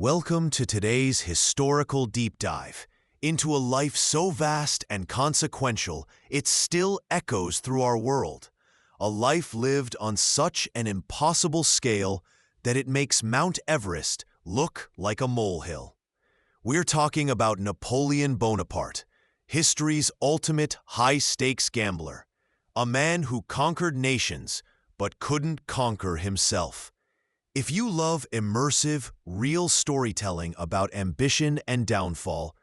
Welcome to today's historical deep dive into a life so vast and consequential it still echoes through our world. A life lived on such an impossible scale that it makes Mount Everest look like a molehill. We're talking about Napoleon Bonaparte, history's ultimate high-stakes gambler, a man who conquered nations but couldn't conquer himself. If you love immersive, real storytelling about ambition and downfall,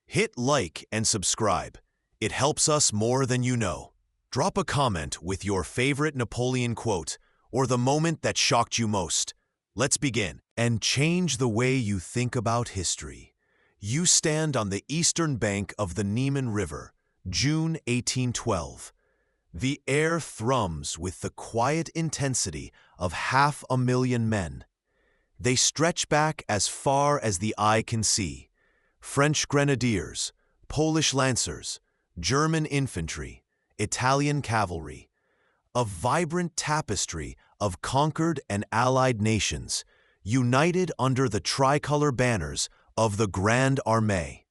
hit like and subscribe. It helps us more than you know. Drop a comment with your favorite Napoleon quote or the moment that shocked you most. Let's begin. And change the way you think about history. You stand on the eastern bank of the Neman River, June 1812. The air thrums with the quiet intensity of 500,000 men. They stretch back as far as the eye can see. French grenadiers, Polish lancers, German infantry, Italian cavalry. A vibrant tapestry of conquered and allied nations, united under the tricolor banners of the Grande Armée.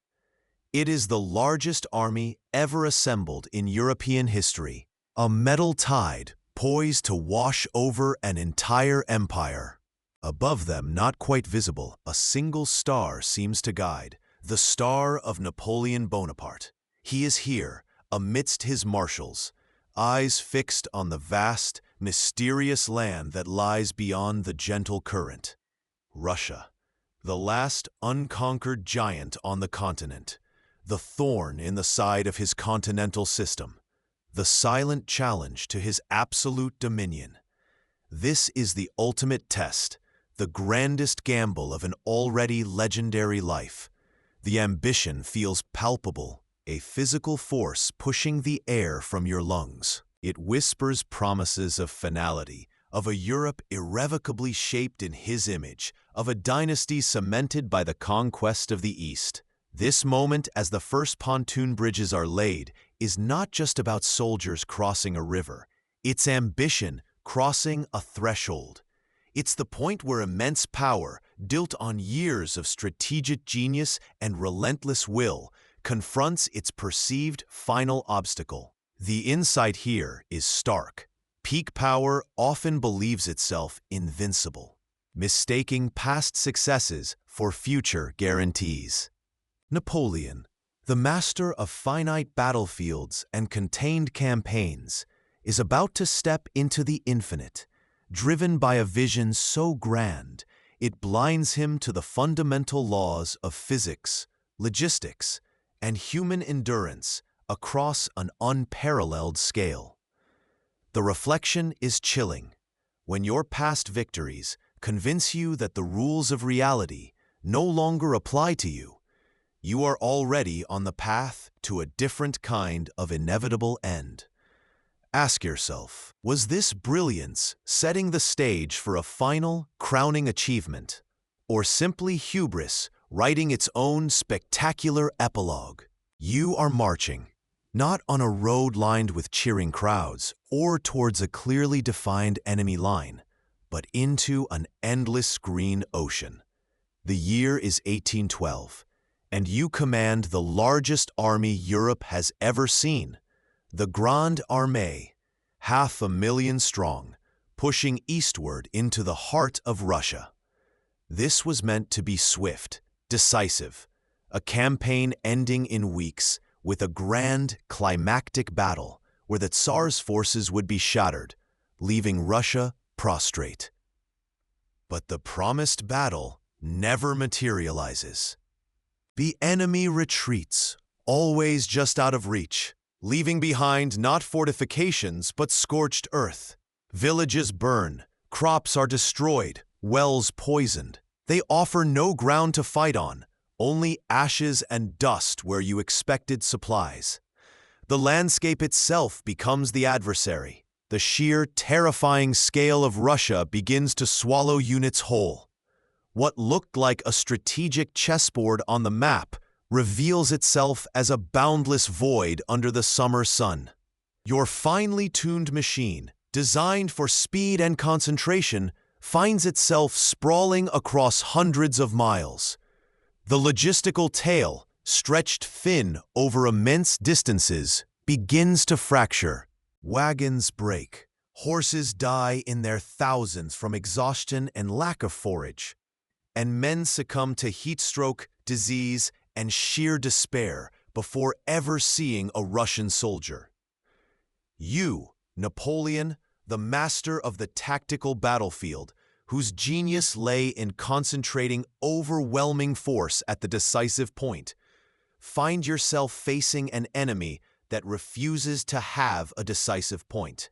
It is the largest army ever assembled in European history. A metal tide poised to wash over an entire empire. Above them, not quite visible, a single star seems to guide, the star of Napoleon Bonaparte. He is here, amidst his marshals, eyes fixed on the vast, mysterious land that lies beyond the gentle current. Russia, the last unconquered giant on the continent, the thorn in the side of his continental system. The silent challenge to his absolute dominion. This is the ultimate test, the grandest gamble of an already legendary life. The ambition feels palpable, a physical force pushing the air from your lungs. It whispers promises of finality, of a Europe irrevocably shaped in his image, of a dynasty cemented by the conquest of the East. This moment, as the first pontoon bridges are laid, is not just about soldiers crossing a river. It's ambition crossing a threshold. It's the point where immense power, built on years of strategic genius and relentless will, confronts its perceived final obstacle. The insight here is stark. Peak power often believes itself invincible, mistaking past successes for future guarantees. Napoleon, the master of finite battlefields and contained campaigns, is about to step into the infinite, driven by a vision so grand it blinds him to the fundamental laws of physics, logistics, and human endurance across an unparalleled scale. The reflection is chilling when your past victories convince you that the rules of reality no longer apply to you. You are already on the path to a different kind of inevitable end. Ask yourself, was this brilliance setting the stage for a final, crowning achievement, or simply hubris writing its own spectacular epilogue? You are marching, not on a road lined with cheering crowds or towards a clearly defined enemy line, but into an endless green ocean. The year is 1812. And you command the largest army Europe has ever seen, the Grande Armée, 500,000 strong, pushing eastward into the heart of Russia. This was meant to be swift, decisive, a campaign ending in weeks with a grand, climactic battle where the Tsar's forces would be shattered, leaving Russia prostrate. But the promised battle never materializes. The enemy retreats, always just out of reach, leaving behind not fortifications but scorched earth. Villages burn, crops are destroyed, wells poisoned. They offer no ground to fight on, only ashes and dust where you expected supplies. The landscape itself becomes the adversary. The sheer, terrifying scale of Russia begins to swallow units whole. What looked like a strategic chessboard on the map reveals itself as a boundless void under the summer sun. Your finely tuned machine, designed for speed and concentration, finds itself sprawling across hundreds of miles. The logistical tail, stretched thin over immense distances, begins to fracture. Wagons break. Horses die in their thousands from exhaustion and lack of forage. And men succumb to heatstroke, disease, and sheer despair before ever seeing a Russian soldier. You, Napoleon, the master of the tactical battlefield, whose genius lay in concentrating overwhelming force at the decisive point, find yourself facing an enemy that refuses to have a decisive point.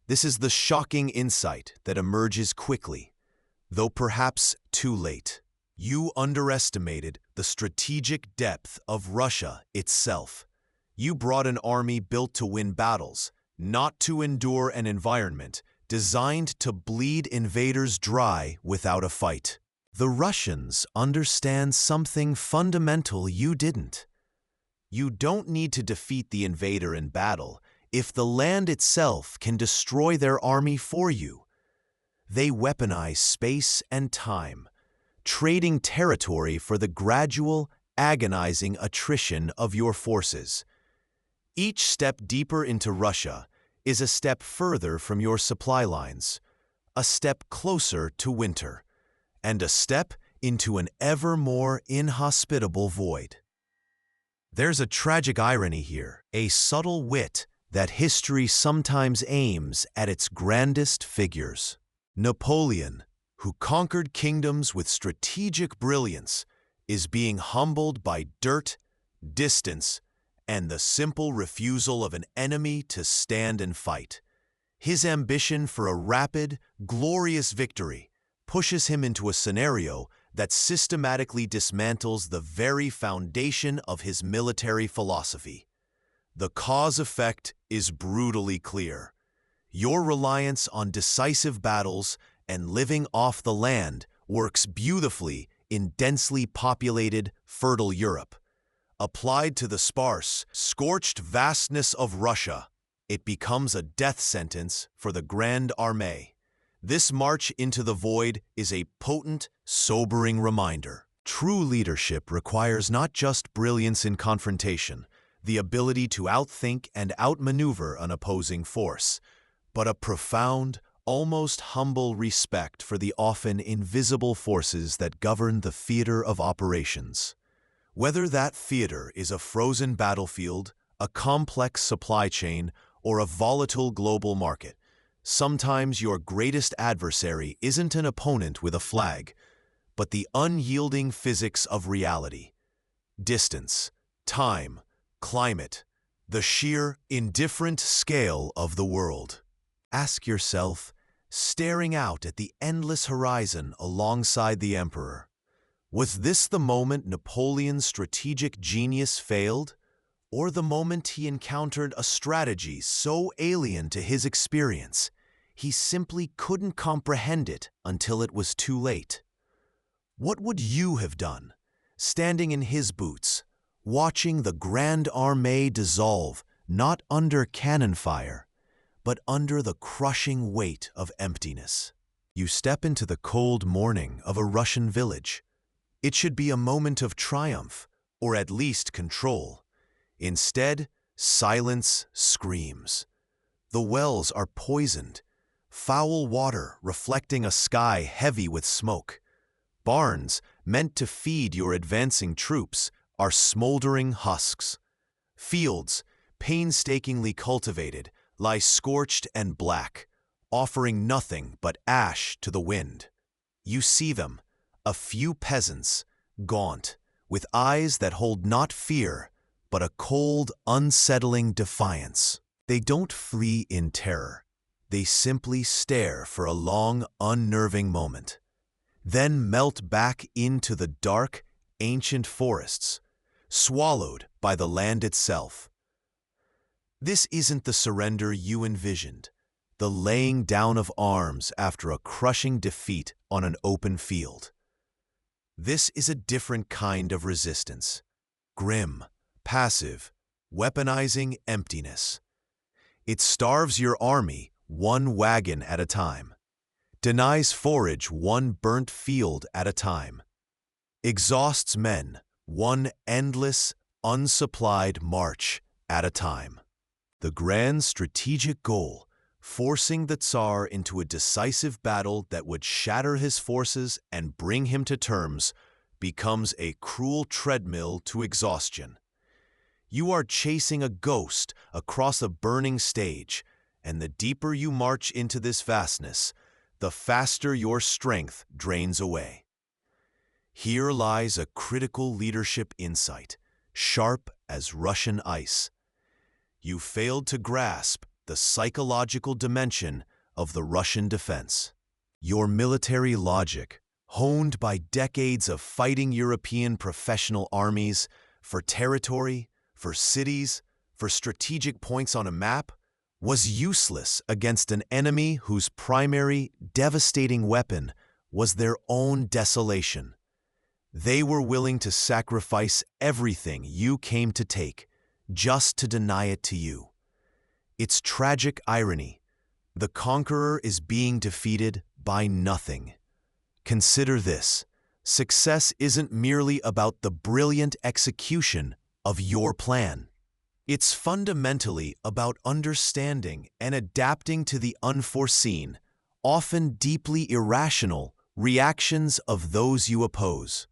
This is the shocking insight that emerges quickly, though perhaps too late. You underestimated the strategic depth of Russia itself. You brought an army built to win battles, not to endure an environment designed to bleed invaders dry without a fight. The Russians understand something fundamental you didn't. You don't need to defeat the invader in battle if the land itself can destroy their army for you. They weaponize space and time, trading territory for the gradual, agonizing attrition of your forces. Each step deeper into Russia is a step further from your supply lines, a step closer to winter, and a step into an ever more inhospitable void. There's a tragic irony here, a subtle wit that history sometimes aims at its grandest figures. Napoleon, who conquered kingdoms with strategic brilliance, is being humbled by dirt, distance, and the simple refusal of an enemy to stand and fight. His ambition for a rapid, glorious victory pushes him into a scenario that systematically dismantles the very foundation of his military philosophy. The cause-effect is brutally clear. Your reliance on decisive battles and living off the land works beautifully in densely populated, fertile Europe. Applied to the sparse, scorched vastness of Russia, it becomes a death sentence for the Grande Armée. This march into the void is a potent, sobering reminder. True leadership requires not just brilliance in confrontation, the ability to outthink and outmaneuver an opposing force, but a profound, almost humble respect for the often invisible forces that govern the theater of operations. Whether that theater is a frozen battlefield, a complex supply chain, or a volatile global market, sometimes your greatest adversary isn't an opponent with a flag, but the unyielding physics of reality. Distance, time, climate, the sheer, indifferent scale of the world. Ask yourself, staring out at the endless horizon alongside the emperor, was this the moment Napoleon's strategic genius failed, or the moment he encountered a strategy so alien to his experience he simply couldn't comprehend it until it was too late? What would you have done, standing in his boots, watching the Grande Armée dissolve not under cannon fire, but under the crushing weight of emptiness? You step into the cold morning of a Russian village. It should be a moment of triumph, or at least control. Instead, silence screams. The wells are poisoned, foul water reflecting a sky heavy with smoke. Barns, meant to feed your advancing troops, are smoldering husks. Fields, painstakingly cultivated, lie scorched and black, offering nothing but ash to the wind. You see them, a few peasants, gaunt, with eyes that hold not fear, but a cold, unsettling defiance. They don't flee in terror. They simply stare for a long, unnerving moment, then melt back into the dark, ancient forests, swallowed by the land itself. This isn't the surrender you envisioned, the laying down of arms after a crushing defeat on an open field. This is a different kind of resistance, grim, passive, weaponizing emptiness. It starves your army one wagon at a time, denies forage one burnt field at a time, exhausts men one endless, unsupplied march at a time. The grand strategic goal, forcing the Tsar into a decisive battle that would shatter his forces and bring him to terms, becomes a cruel treadmill to exhaustion. You are chasing a ghost across a burning stage, and the deeper you march into this vastness, the faster your strength drains away. Here lies a critical leadership insight, sharp as Russian ice. You failed to grasp the psychological dimension of the Russian defense. Your military logic, honed by decades of fighting European professional armies for territory, for cities, for strategic points on a map, was useless against an enemy whose primary, devastating weapon was their own desolation. They were willing to sacrifice everything you came to take, just to deny it to you. It's tragic irony. The conqueror is being defeated by nothing. Consider this: success isn't merely about the brilliant execution of your plan. It's fundamentally about understanding and adapting to the unforeseen, often deeply irrational, reactions of those you oppose.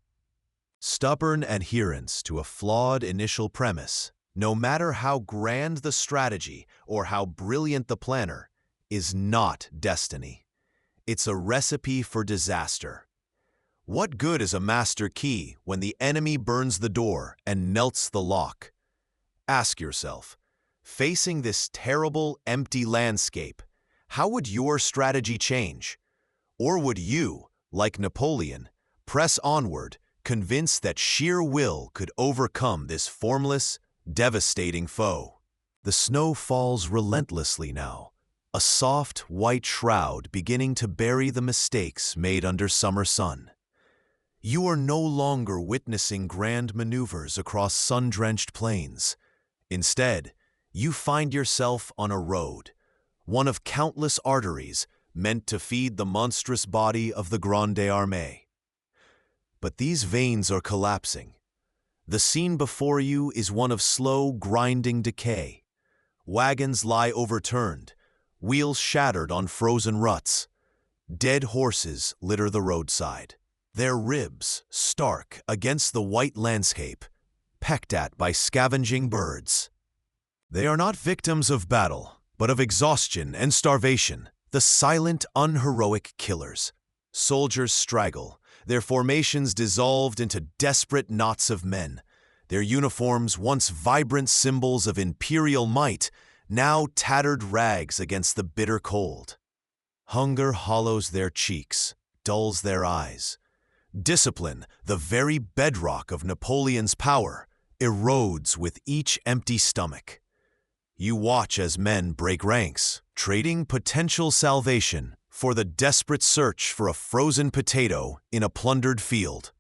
Stubborn adherence to a flawed initial premise, no matter how grand the strategy or how brilliant the planner, is not destiny. It's a recipe for disaster. What good is a master key when the enemy burns the door and melts the lock? Ask yourself, facing this terrible, empty landscape, how would your strategy change? Or would you, like Napoleon, press onward, convinced that sheer will could overcome this formless, devastating foe? The snow falls relentlessly now, a soft, white shroud beginning to bury the mistakes made under summer sun. You are no longer witnessing grand maneuvers across sun-drenched plains. Instead, you find yourself on a road, one of countless arteries meant to feed the monstrous body of the Grande Armée. But these veins are collapsing. The scene before you is one of slow, grinding decay. Wagons lie overturned, wheels shattered on frozen ruts. Dead horses litter the roadside, their ribs stark against the white landscape, pecked at by scavenging birds. They are not victims of battle, but of exhaustion and starvation, the silent, unheroic killers. Soldiers straggle, their formations dissolved into desperate knots of men, their uniforms once vibrant symbols of imperial might, now tattered rags against the bitter cold. Hunger hollows their cheeks, dulls their eyes. Discipline, the very bedrock of Napoleon's power, erodes with each empty stomach. You watch as men break ranks, trading potential salvation for the desperate search for a frozen potato in a plundered field.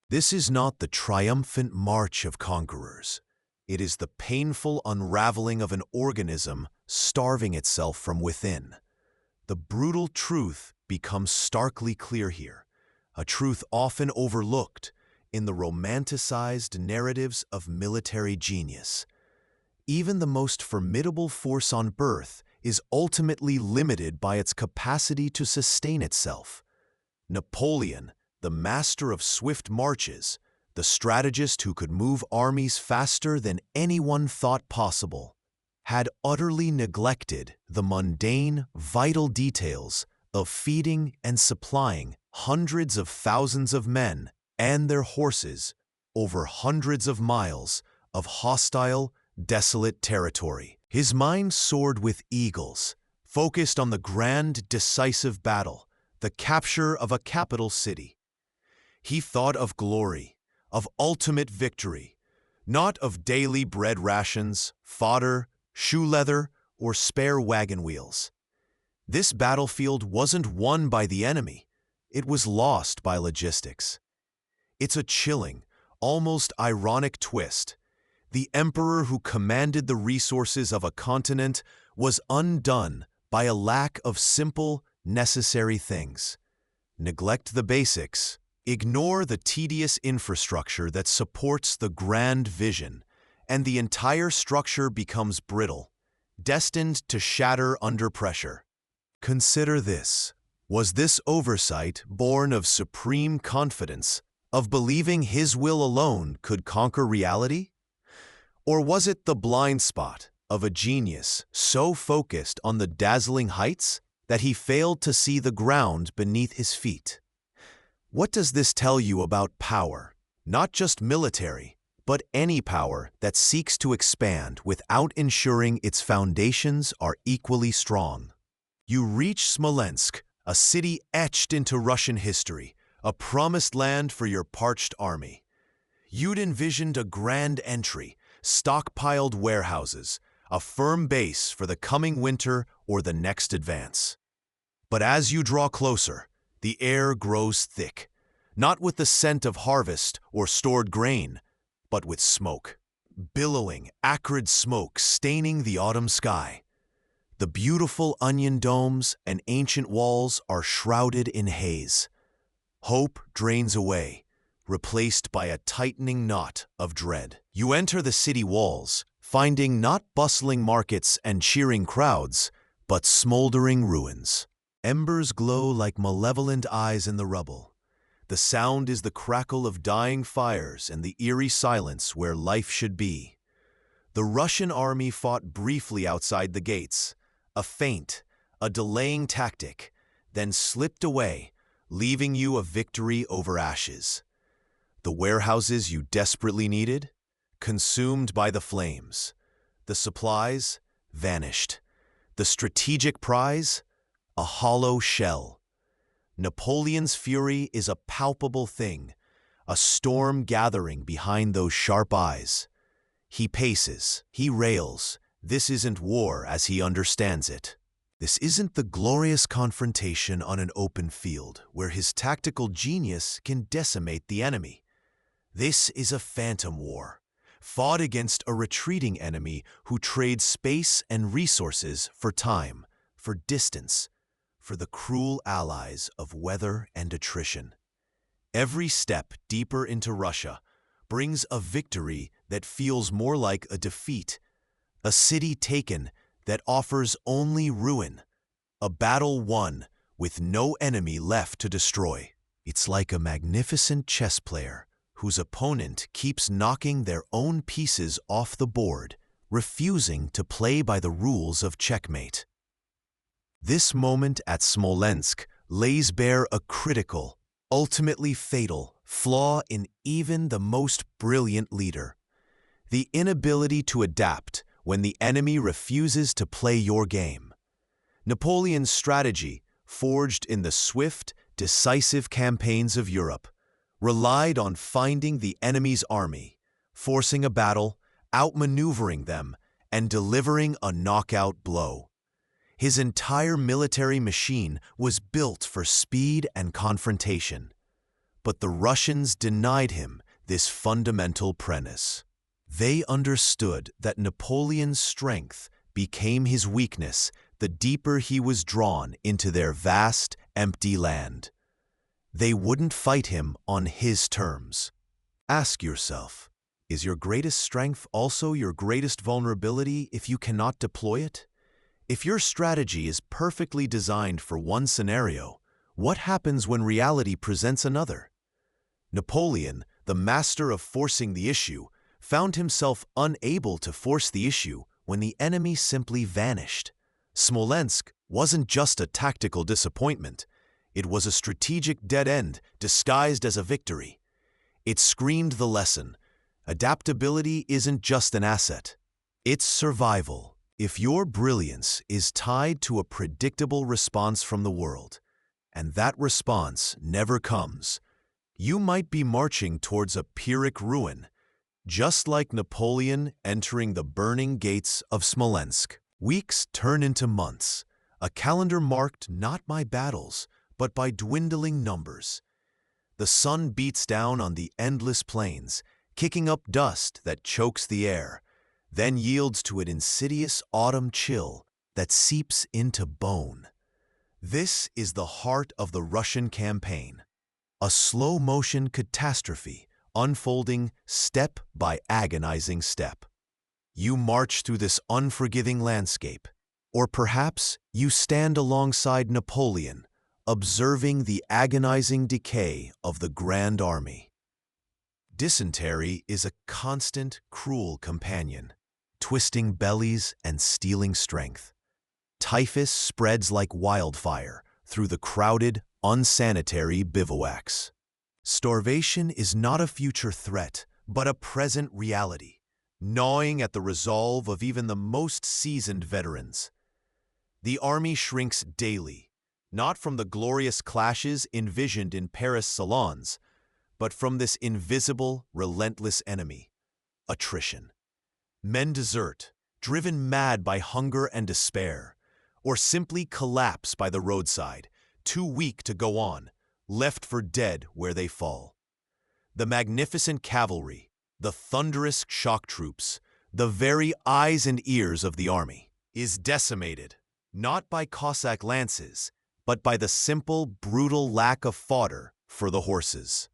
This is not the triumphant march of conquerors. It is the painful unraveling of an organism starving itself from within. The brutal truth becomes starkly clear here, a truth often overlooked in the romanticized narratives of military genius. Even the most formidable force on earth is ultimately limited by its capacity to sustain itself. Napoleon, the master of swift marches, the strategist who could move armies faster than anyone thought possible, had utterly neglected the mundane, vital details of feeding and supplying hundreds of thousands of men and their horses over hundreds of miles of hostile, desolate territory. His mind soared with eagles, focused on the grand, decisive battle, the capture of a capital city. He thought of glory, of ultimate victory, not of daily bread rations, fodder, shoe leather, or spare wagon wheels. This battlefield wasn't won by the enemy, it was lost by logistics. It's a chilling, almost ironic twist. The emperor who commanded the resources of a continent was undone by a lack of simple necessary things. Neglect the basics. Ignore the tedious infrastructure that supports the grand vision, and the entire structure becomes brittle, destined to shatter under pressure. Consider this. Was this oversight born of supreme confidence, of believing his will alone could conquer reality? Or was it the blind spot of a genius so focused on the dazzling heights that he failed to see the ground beneath his feet? What does this tell you about power? Not just military, but any power that seeks to expand without ensuring its foundations are equally strong. You reach Smolensk, a city etched into Russian history, a promised land for your parched army. You'd envisioned a grand entry, stockpiled warehouses, a firm base for the coming winter or the next advance. But as you draw closer, the air grows thick, not with the scent of harvest or stored grain, but with smoke. Billowing, acrid smoke staining the autumn sky. The beautiful onion domes and ancient walls are shrouded in haze. Hope drains away, replaced by a tightening knot of dread. You enter the city walls, finding not bustling markets and cheering crowds, but smoldering ruins. Embers glow like malevolent eyes in the rubble. The sound is the crackle of dying fires and the eerie silence where life should be. The Russian army fought briefly outside the gates, a feint, a delaying tactic, then slipped away, leaving you a victory over ashes. The warehouses you desperately needed? Consumed by the flames. The supplies? Vanished. The strategic prize? A hollow shell. Napoleon's fury is a palpable thing, a storm gathering behind those sharp eyes. He paces, he rails. This isn't war as he understands it. This isn't the glorious confrontation on an open field where his tactical genius can decimate the enemy. This is a phantom war, fought against a retreating enemy who trades space and resources for time, for distance, for the cruel allies of weather and attrition. Every step deeper into Russia brings a victory that feels more like a defeat, a city taken that offers only ruin, a battle won with no enemy left to destroy. It's like a magnificent chess player whose opponent keeps knocking their own pieces off the board, refusing to play by the rules of checkmate. This moment at Smolensk lays bare a critical, ultimately fatal, flaw in even the most brilliant leader: the inability to adapt when the enemy refuses to play your game. Napoleon's strategy, forged in the swift, decisive campaigns of Europe, relied on finding the enemy's army, forcing a battle, outmaneuvering them, and delivering a knockout blow. His entire military machine was built for speed and confrontation. But the Russians denied him this fundamental premise. They understood that Napoleon's strength became his weakness the deeper he was drawn into their vast, empty land. They wouldn't fight him on his terms. Ask yourself, is your greatest strength also your greatest vulnerability if you cannot deploy it? If your strategy is perfectly designed for one scenario, what happens when reality presents another? Napoleon, the master of forcing the issue, found himself unable to force the issue when the enemy simply vanished. Smolensk wasn't just a tactical disappointment. It was a strategic dead end disguised as a victory. It screamed the lesson: adaptability isn't just an asset, it's survival. If your brilliance is tied to a predictable response from the world, and that response never comes, you might be marching towards a Pyrrhic ruin, just like Napoleon entering the burning gates of Smolensk. Weeks turn into months, a calendar marked not by battles, but by dwindling numbers. The sun beats down on the endless plains, kicking up dust that chokes the air, then yields to an insidious autumn chill that seeps into bone. This is the heart of the Russian campaign, a slow-motion catastrophe unfolding step by agonizing step. You march through this unforgiving landscape, or perhaps you stand alongside Napoleon, observing the agonizing decay of the Grande Armée. Dysentery is a constant, cruel companion, twisting bellies and stealing strength. Typhus spreads like wildfire through the crowded, unsanitary bivouacs. Starvation is not a future threat, but a present reality, gnawing at the resolve of even the most seasoned veterans. The army shrinks daily, not from the glorious clashes envisioned in Paris salons, but from this invisible, relentless enemy, attrition. Men desert, driven mad by hunger and despair, or simply collapse by the roadside, too weak to go on, left for dead where they fall. The magnificent cavalry, the thunderous shock troops, the very eyes and ears of the army, is decimated, not by Cossack lances, but by the simple, brutal lack of fodder for the horses.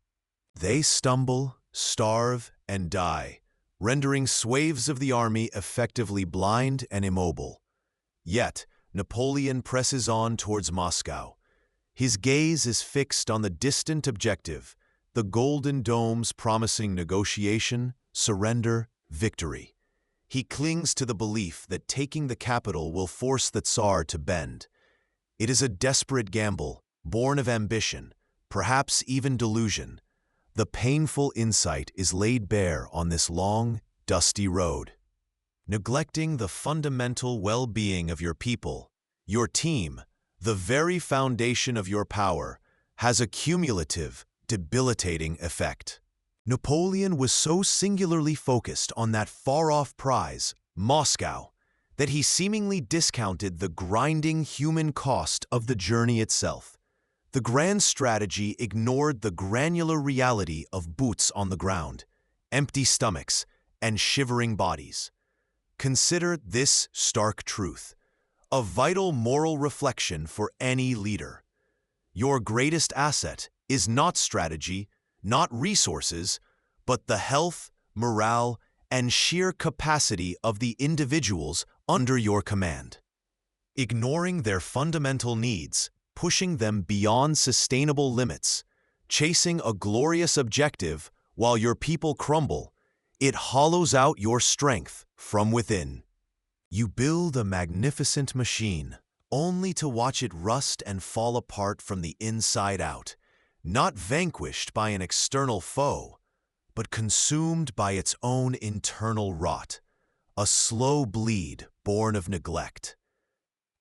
They stumble, starve, and die, rendering swathes of the army effectively blind and immobile. Yet, Napoleon presses on towards Moscow. His gaze is fixed on the distant objective, the golden domes promising negotiation, surrender, victory. He clings to the belief that taking the capital will force the Tsar to bend. It is a desperate gamble, born of ambition, perhaps even delusion. The painful insight is laid bare on this long, dusty road. Neglecting the fundamental well-being of your people, your team, the very foundation of your power, has a cumulative, debilitating effect. Napoleon was so singularly focused on that far-off prize, Moscow, that he seemingly discounted the grinding human cost of the journey itself. The grand strategy ignored the granular reality of boots on the ground, empty stomachs, and shivering bodies. Consider this stark truth, a vital moral reflection for any leader. Your greatest asset is not strategy, not resources, but the health, morale, and sheer capacity of the individuals under your command. Ignoring their fundamental needs, pushing them beyond sustainable limits, chasing a glorious objective while your people crumble, it hollows out your strength from within. You build a magnificent machine, only to watch it rust and fall apart from the inside out, not vanquished by an external foe, but consumed by its own internal rot, a slow bleed born of neglect.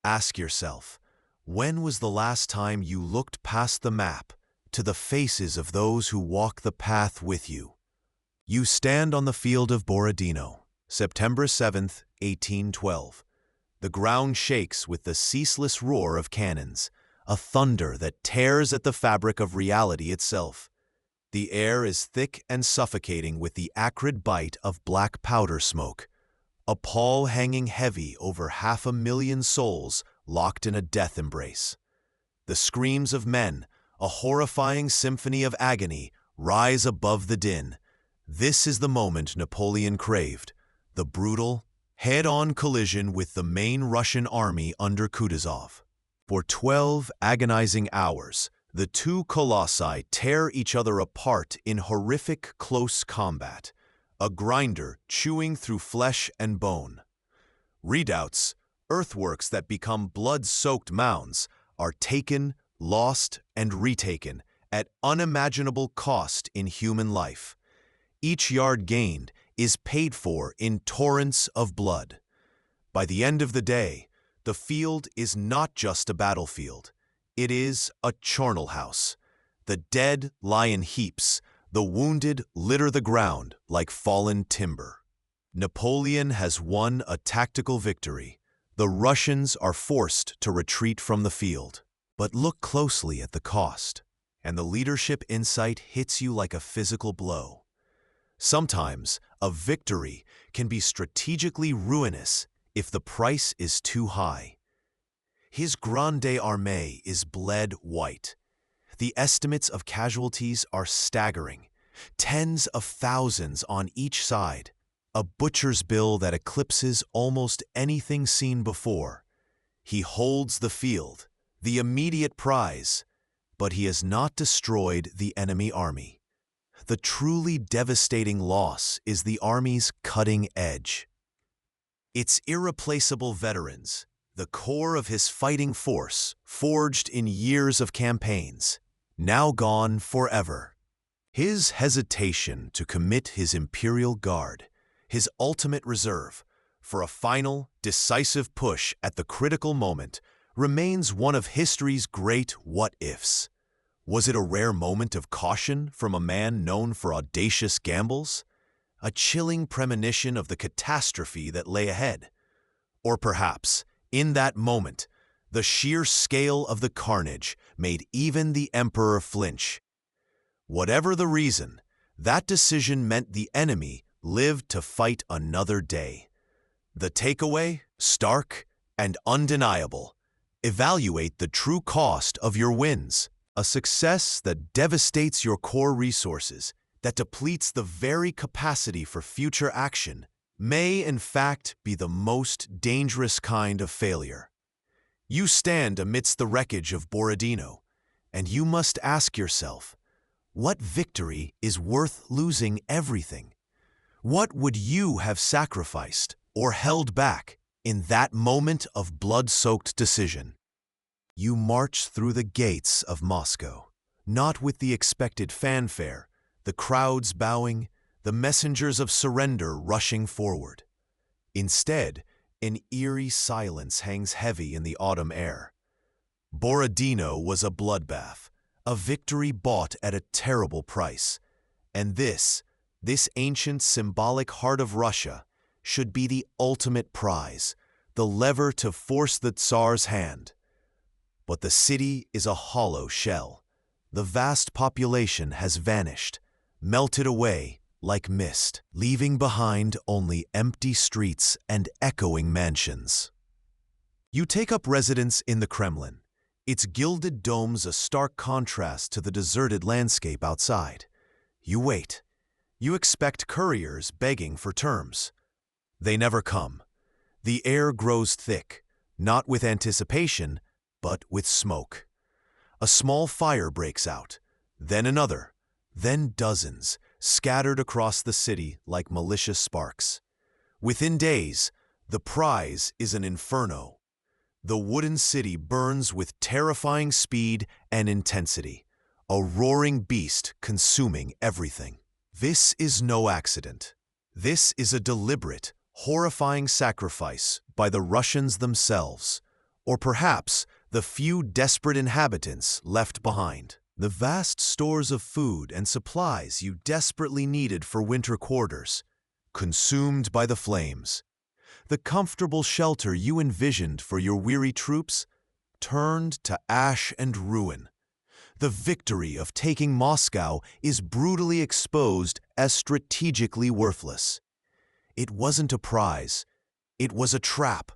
Ask yourself, when was the last time you looked past the map to the faces of those who walk the path with you? You stand on the field of Borodino, September 7th, 1812. The ground shakes with the ceaseless roar of cannons, a thunder that tears at the fabric of reality itself. The air is thick and suffocating with the acrid bite of black powder smoke, a pall hanging heavy over 500,000 souls locked in a death embrace. The screams of men, a horrifying symphony of agony, rise above the din. This is the moment Napoleon craved, the brutal, head-on collision with the main Russian army under Kutuzov. For 12 agonizing hours, the two colossi tear each other apart in horrific close combat, a grinder chewing through flesh and bone. Redoubts, earthworks that become blood-soaked mounds, are taken, lost, and retaken at unimaginable cost in human life. Each yard gained is paid for in torrents of blood. By the end of the day, the field is not just a battlefield. It is a charnel house. The dead lie in heaps. The wounded litter the ground like fallen timber. Napoleon has won a tactical victory. The Russians are forced to retreat from the field. But look closely at the cost, and the leadership insight hits you like a physical blow. Sometimes, a victory can be strategically ruinous if the price is too high. His Grande Armée is bled white. The estimates of casualties are staggering. Tens of thousands on each side. A butcher's bill that eclipses almost anything seen before. He holds the field, the immediate prize, but he has not destroyed the enemy army. The truly devastating loss is the army's cutting edge. Its irreplaceable veterans, the core of his fighting force, forged in years of campaigns, now gone forever. His hesitation to commit his imperial guard, his ultimate reserve, for a final, decisive push at the critical moment, remains one of history's great what-ifs. Was it a rare moment of caution from a man known for audacious gambles? A chilling premonition of the catastrophe that lay ahead? Or perhaps, in that moment, the sheer scale of the carnage made even the emperor flinch? Whatever the reason, that decision meant the enemy lived to fight another day. The takeaway, stark and undeniable. Evaluate the true cost of your wins. A success that devastates your core resources, that depletes the very capacity for future action, may in fact be the most dangerous kind of failure. You stand amidst the wreckage of Borodino, and you must ask yourself, what victory is worth losing everything? What would you have sacrificed or held back in that moment of blood-soaked decision? You march through the gates of Moscow, not with the expected fanfare, the crowds bowing, the messengers of surrender rushing forward. Instead, an eerie silence hangs heavy in the autumn air. Borodino was a bloodbath, a victory bought at a terrible price, and this ancient symbolic heart of Russia, should be the ultimate prize, the lever to force the Tsar's hand. But the city is a hollow shell. The vast population has vanished, melted away like mist, leaving behind only empty streets and echoing mansions. You take up residence in the Kremlin, its gilded domes a stark contrast to the deserted landscape outside. You wait. You expect couriers begging for terms. They never come. The air grows thick, not with anticipation, but with smoke. A small fire breaks out, then another, then dozens, scattered across the city like malicious sparks. Within days, the prize is an inferno. The wooden city burns with terrifying speed and intensity, a roaring beast consuming everything. This is no accident. This is a deliberate, horrifying sacrifice by the Russians themselves, or perhaps the few desperate inhabitants left behind. The vast stores of food and supplies you desperately needed for winter quarters, consumed by the flames. The comfortable shelter you envisioned for your weary troops, turned to ash and ruin. The victory of taking Moscow is brutally exposed as strategically worthless. It wasn't a prize. It was a trap.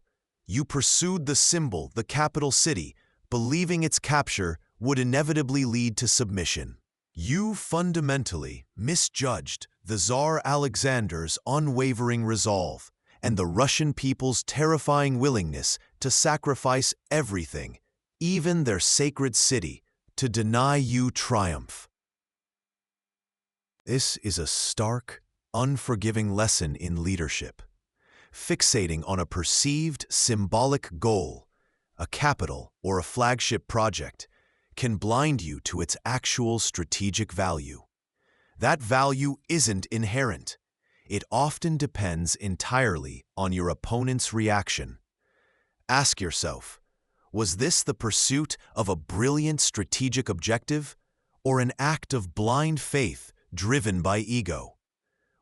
You pursued the symbol, the capital city, believing its capture would inevitably lead to submission. You fundamentally misjudged the Tsar Alexander's unwavering resolve and the Russian people's terrifying willingness to sacrifice everything, even their sacred city, to deny you triumph. This is a stark, unforgiving lesson in leadership. Fixating on a perceived symbolic goal, a capital or a flagship project, can blind you to its actual strategic value. That value isn't inherent. It often depends entirely on your opponent's reaction. Ask yourself, was this the pursuit of a brilliant strategic objective, or an act of blind faith driven by ego?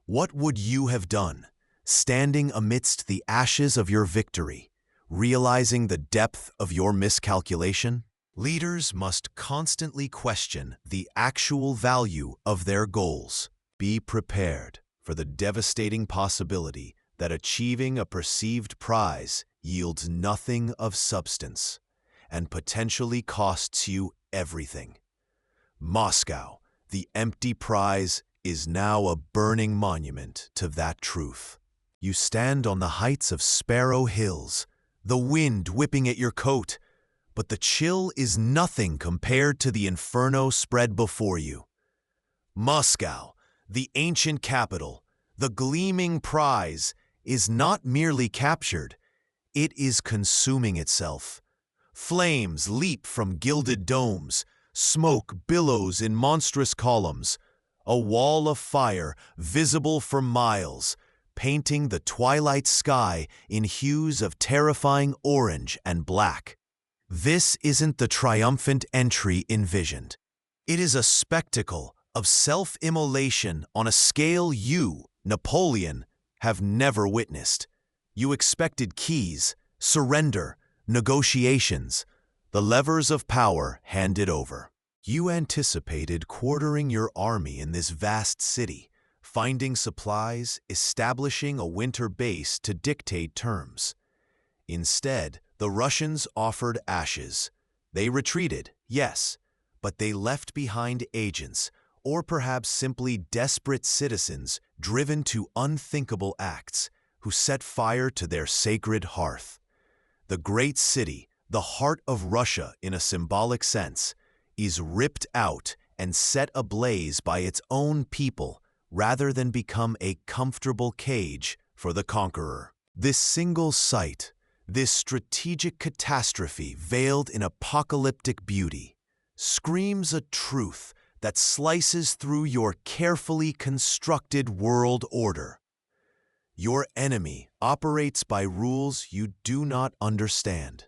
What would you have done, standing amidst the ashes of your victory, realizing the depth of your miscalculation? Leaders must constantly question the actual value of their goals. Be prepared for the devastating possibility that achieving a perceived prize yields nothing of substance. and potentially costs you everything. Moscow, the empty prize, is now a burning monument to that truth. You stand on the heights of Sparrow Hills, the wind whipping at your coat, but the chill is nothing compared to the inferno spread before you. Moscow, the ancient capital, the gleaming prize, is not merely captured, it is consuming itself. Flames leap from gilded domes, smoke billows in monstrous columns, a wall of fire visible for miles, painting the twilight sky in hues of terrifying orange and black. This isn't the triumphant entry envisioned. It is a spectacle of self-immolation on a scale you, Napoleon, have never witnessed. You expected keys, surrender, negotiations, the levers of power handed over. You anticipated quartering your army in this vast city, finding supplies, establishing a winter base to dictate terms. Instead, the Russians offered ashes. They retreated, yes, but they left behind agents, or perhaps simply desperate citizens driven to unthinkable acts, who set fire to their sacred hearth. The great city, the heart of Russia in a symbolic sense, is ripped out and set ablaze by its own people rather than become a comfortable cage for the conqueror. This single sight, this strategic catastrophe veiled in apocalyptic beauty, screams a truth that slices through your carefully constructed world order. Your enemy operates by rules you do not understand.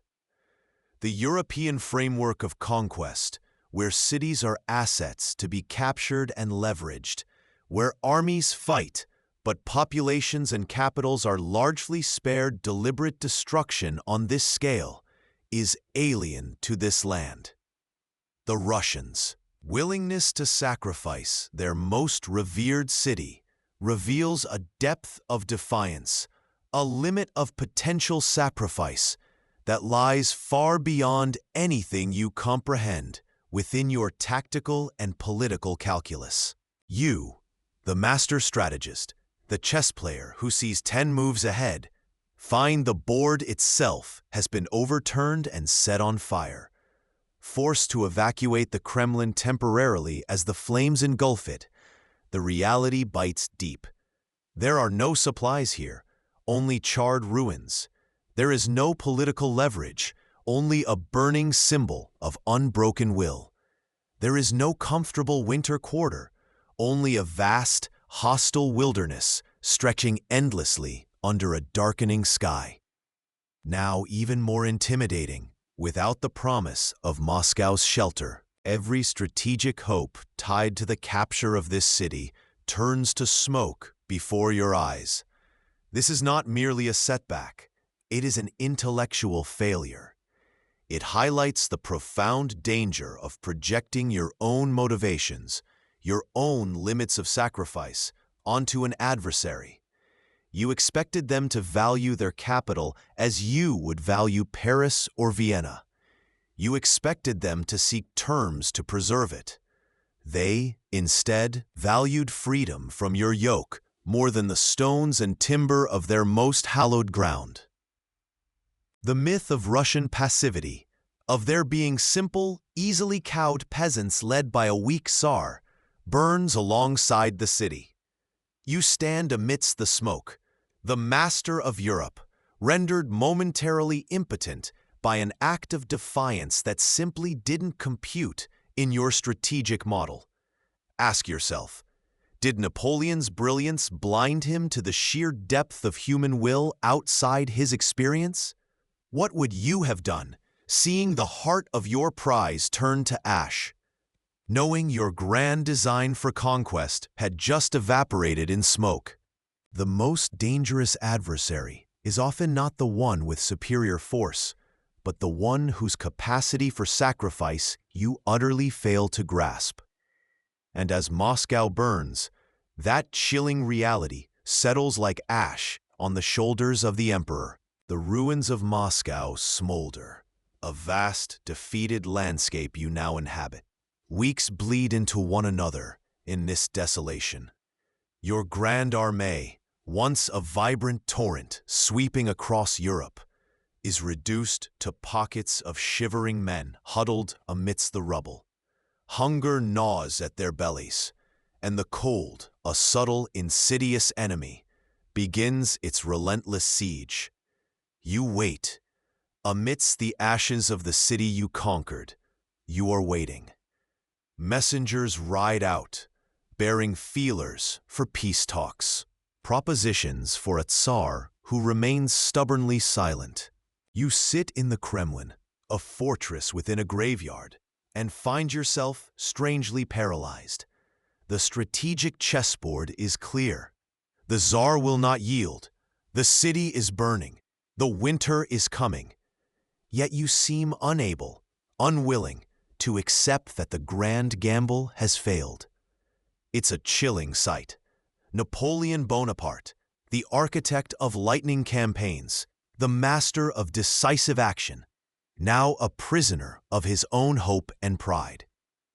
The European framework of conquest, where cities are assets to be captured and leveraged, where armies fight, but populations and capitals are largely spared deliberate destruction on this scale, is alien to this land. The Russians' willingness to sacrifice their most revered city reveals a depth of defiance, a limit of potential sacrifice that lies far beyond anything you comprehend within your tactical and political calculus. You, the master strategist, the chess player who sees 10 moves ahead, find the board itself has been overturned and set on fire. Forced to evacuate the Kremlin temporarily as the flames engulf it, the reality bites deep. There are no supplies here, only charred ruins. There is no political leverage, only a burning symbol of unbroken will. There is no comfortable winter quarter, only a vast, hostile wilderness stretching endlessly under a darkening sky. Now even more intimidating, without the promise of Moscow's shelter, every strategic hope tied to the capture of this city turns to smoke before your eyes. This is not merely a setback, it is an intellectual failure. It highlights the profound danger of projecting your own motivations, your own limits of sacrifice, onto an adversary. You expected them to value their capital as you would value Paris or Vienna. You expected them to seek terms to preserve it. They, instead, valued freedom from your yoke more than the stones and timber of their most hallowed ground. The myth of Russian passivity, of their being simple, easily cowed peasants led by a weak Tsar, burns alongside the city. You stand amidst the smoke, the master of Europe, rendered momentarily impotent by an act of defiance that simply didn't compute in your strategic model. Ask yourself, did Napoleon's brilliance blind him to the sheer depth of human will outside his experience? What would you have done, seeing the heart of your prize turn to ash, knowing your grand design for conquest had just evaporated in smoke? The most dangerous adversary is often not the one with superior force, but the one whose capacity for sacrifice you utterly fail to grasp. And as Moscow burns, that chilling reality settles like ash on the shoulders of the emperor. The ruins of Moscow smolder, a vast, defeated landscape you now inhabit. Weeks bleed into one another in this desolation. Your Grande Armée, once a vibrant torrent sweeping across Europe, is reduced to pockets of shivering men huddled amidst the rubble. Hunger gnaws at their bellies, and the cold, a subtle, insidious enemy, begins its relentless siege. You wait. Amidst the ashes of the city you conquered, you are waiting. Messengers ride out, bearing feelers for peace talks, propositions for a Tsar who remains stubbornly silent. You sit in the Kremlin, a fortress within a graveyard, and find yourself strangely paralyzed. The strategic chessboard is clear. The Tsar will not yield. The city is burning. The winter is coming. Yet you seem unable, unwilling, to accept that the grand gamble has failed. It's a chilling sight. Napoleon Bonaparte, the architect of lightning campaigns, the master of decisive action, now a prisoner of his own hope and pride.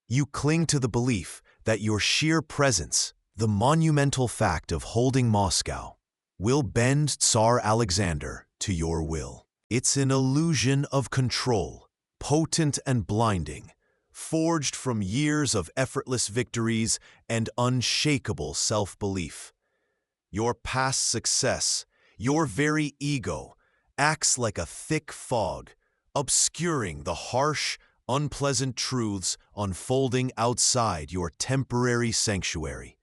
You cling to the belief that your sheer presence, the monumental fact of holding Moscow, will bend Tsar Alexander to your will. It's an illusion of control, potent and blinding, forged from years of effortless victories and unshakable self-belief. Your past success, your very ego, acts like a thick fog, obscuring the harsh, unpleasant truths unfolding outside your temporary sanctuary.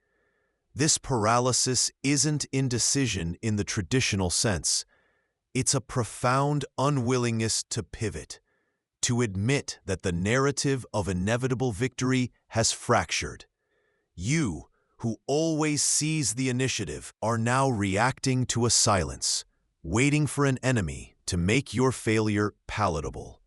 This paralysis isn't indecision in the traditional sense. It's a profound unwillingness to pivot, to admit that the narrative of inevitable victory has fractured. You, who always seize the initiative, are now reacting to a silence, waiting for an enemy to make your failure palatable.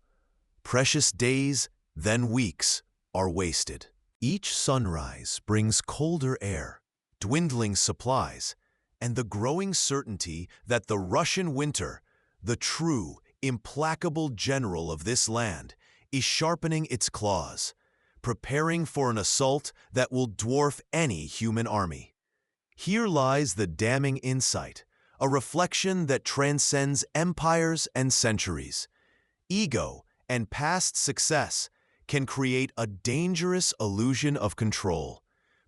Precious days, then weeks, are wasted. Each sunrise brings colder air, dwindling supplies, and the growing certainty that the Russian winter, the true, implacable general of this land, is sharpening its claws, preparing for an assault that will dwarf any human army. Here lies the damning insight, a reflection that transcends empires and centuries. Ego and past success can create a dangerous illusion of control,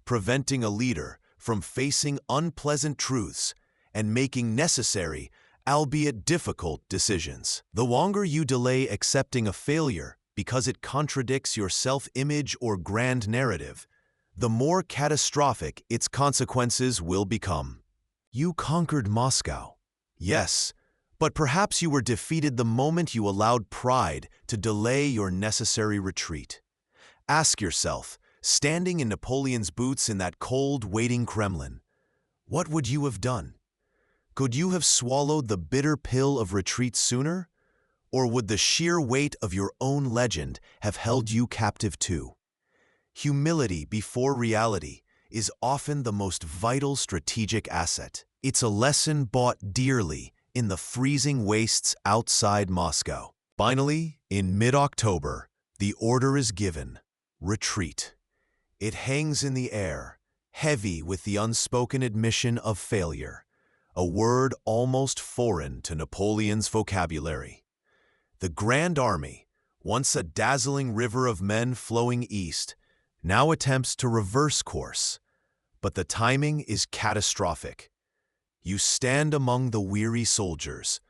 preventing a leader from facing unpleasant truths and making necessary, albeit difficult, decisions. The longer you delay accepting a failure because it contradicts your self-image or grand narrative, the more catastrophic its consequences will become. You conquered Moscow. Yes, but perhaps you were defeated the moment you allowed pride to delay your necessary retreat. Ask yourself, standing in Napoleon's boots in that cold, waiting Kremlin, what would you have done? Could you have swallowed the bitter pill of retreat sooner? Or would the sheer weight of your own legend have held you captive too? Humility before reality is often the most vital strategic asset. It's a lesson bought dearly in the freezing wastes outside Moscow. Finally, in mid-October, the order is given: retreat. It hangs in the air, heavy with the unspoken admission of failure, a word almost foreign to Napoleon's vocabulary. The Grand Army, once a dazzling river of men flowing east, now attempts to reverse course, but the timing is catastrophic. You stand among the weary soldiers,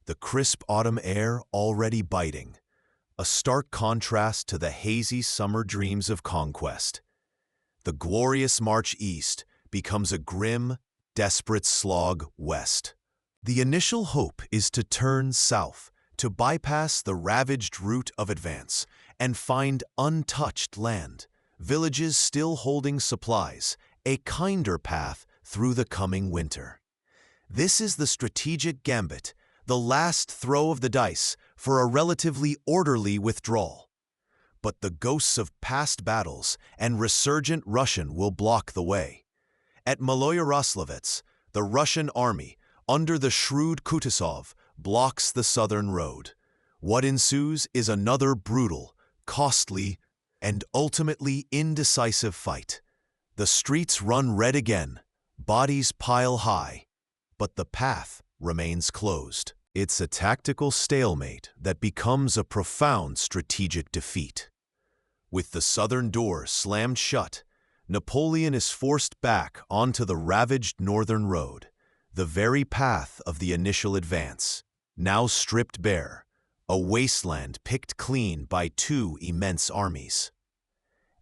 the crisp autumn air already biting, a stark contrast to the hazy summer dreams of conquest. The glorious march east becomes a grim, desperate slog west. The initial hope is to turn south, to bypass the ravaged route of advance, and find untouched land, villages still holding supplies, a kinder path through the coming winter. This is the strategic gambit, the last throw of the dice for a relatively orderly withdrawal. But the ghosts of past battles and resurgent Russian will block the way. At Maloyaroslavets, the Russian army, under the shrewd Kutuzov, blocks the southern road. What ensues is another brutal, costly, and ultimately indecisive fight. The streets run red again, bodies pile high, but the path remains closed. It's a tactical stalemate that becomes a profound strategic defeat. With the southern door slammed shut, Napoleon is forced back onto the ravaged northern road, the very path of the initial advance, now stripped bare, a wasteland picked clean by two immense armies.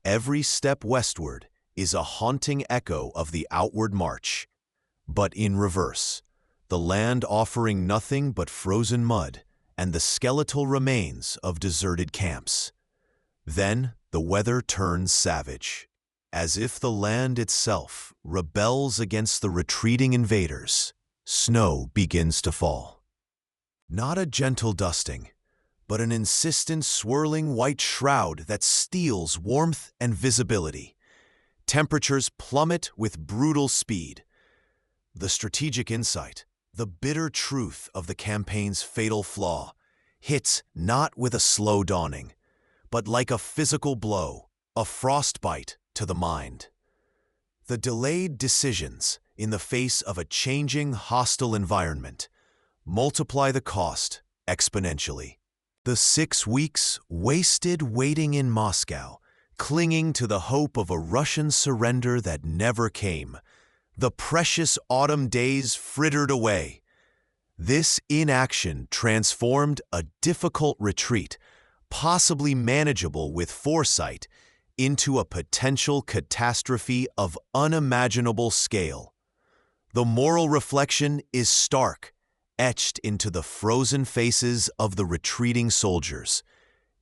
Every step westward is a haunting echo of the outward march, but in reverse, the land offering nothing but frozen mud and the skeletal remains of deserted camps. Then the weather turns savage, as if the land itself rebels against the retreating invaders. Snow begins to fall. Not a gentle dusting, but an insistent swirling white shroud that steals warmth and visibility. Temperatures plummet with brutal speed. The strategic insight, the bitter truth of the campaign's fatal flaw, hits not with a slow dawning, but like a physical blow, a frostbite to the mind. The delayed decisions in the face of a changing, hostile environment multiply the cost exponentially. The 6 weeks wasted waiting in Moscow, clinging to the hope of a Russian surrender that never came. The precious autumn days frittered away. This inaction transformed a difficult retreat, possibly manageable with foresight, into a potential catastrophe of unimaginable scale. The moral reflection is stark, etched into the frozen faces of the retreating soldiers.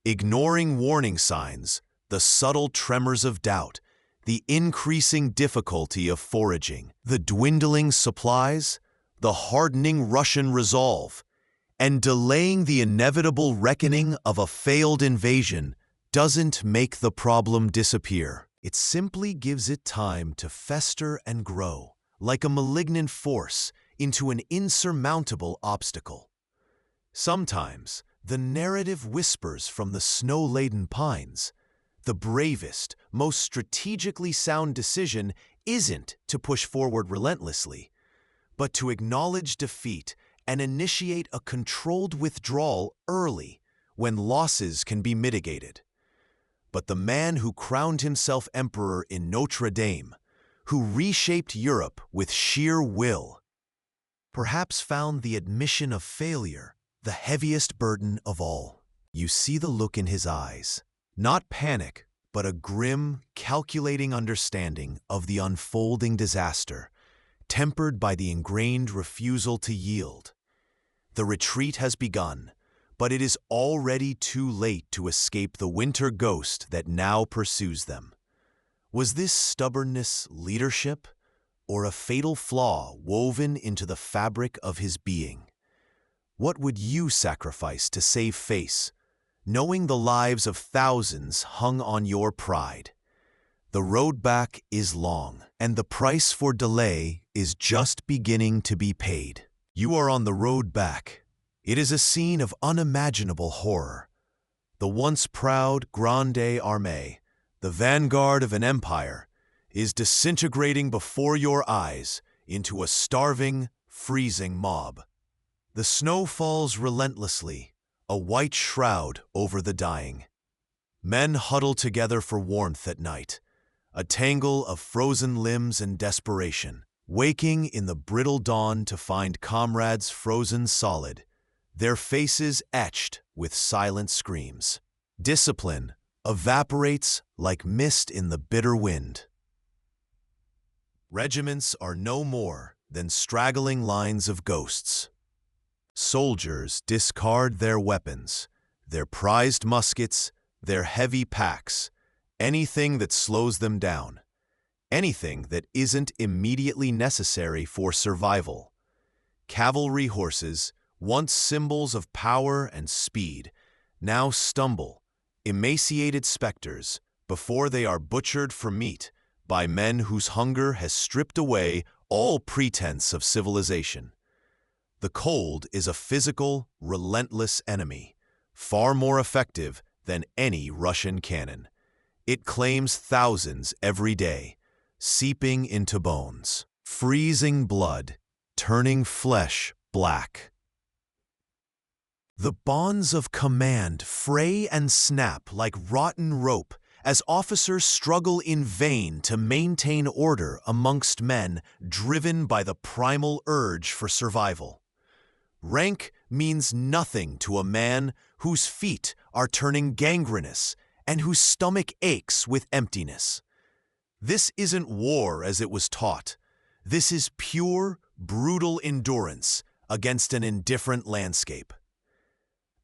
Ignoring warning signs, the subtle tremors of doubt, the increasing difficulty of foraging, the dwindling supplies, the hardening Russian resolve, and delaying the inevitable reckoning of a failed invasion doesn't make the problem disappear. It simply gives it time to fester and grow, like a malignant force, into an insurmountable obstacle. Sometimes, the narrative whispers from the snow-laden pines. The bravest, most strategically sound decision isn't to push forward relentlessly, but to acknowledge defeat and initiate a controlled withdrawal early when losses can be mitigated. But the man who crowned himself emperor in Notre Dame, who reshaped Europe with sheer will, perhaps found the admission of failure the heaviest burden of all. You see the look in his eyes, not panic, but a grim, calculating understanding of the unfolding disaster, tempered by the ingrained refusal to yield. The retreat has begun, but it is already too late to escape the winter ghost that now pursues them. Was this stubbornness leadership, or a fatal flaw woven into the fabric of his being? What would you sacrifice to save face, knowing the lives of thousands hung on your pride? The road back is long, and the price for delay is just beginning to be paid. You are on the road back. It is a scene of unimaginable horror. The once proud Grande Armée, the vanguard of an empire, is disintegrating before your eyes into a starving, freezing mob. The snow falls relentlessly, a white shroud over the dying. Men huddle together for warmth at night, a tangle of frozen limbs and desperation, waking in the brittle dawn to find comrades frozen solid, their faces etched with silent screams. Discipline evaporates like mist in the bitter wind. Regiments are no more than straggling lines of ghosts. Soldiers discard their weapons, their prized muskets, their heavy packs, anything that slows them down, anything that isn't immediately necessary for survival. Cavalry horses, once symbols of power and speed, now stumble, emaciated specters, before they are butchered for meat by men whose hunger has stripped away all pretense of civilization. The cold is a physical, relentless enemy, far more effective than any Russian cannon. It claims thousands every day, seeping into bones, freezing blood, turning flesh black. The bonds of command fray and snap like rotten rope as officers struggle in vain to maintain order amongst men driven by the primal urge for survival. Rank means nothing to a man whose feet are turning gangrenous and whose stomach aches with emptiness. This isn't war as it was taught. This is pure, brutal endurance against an indifferent landscape.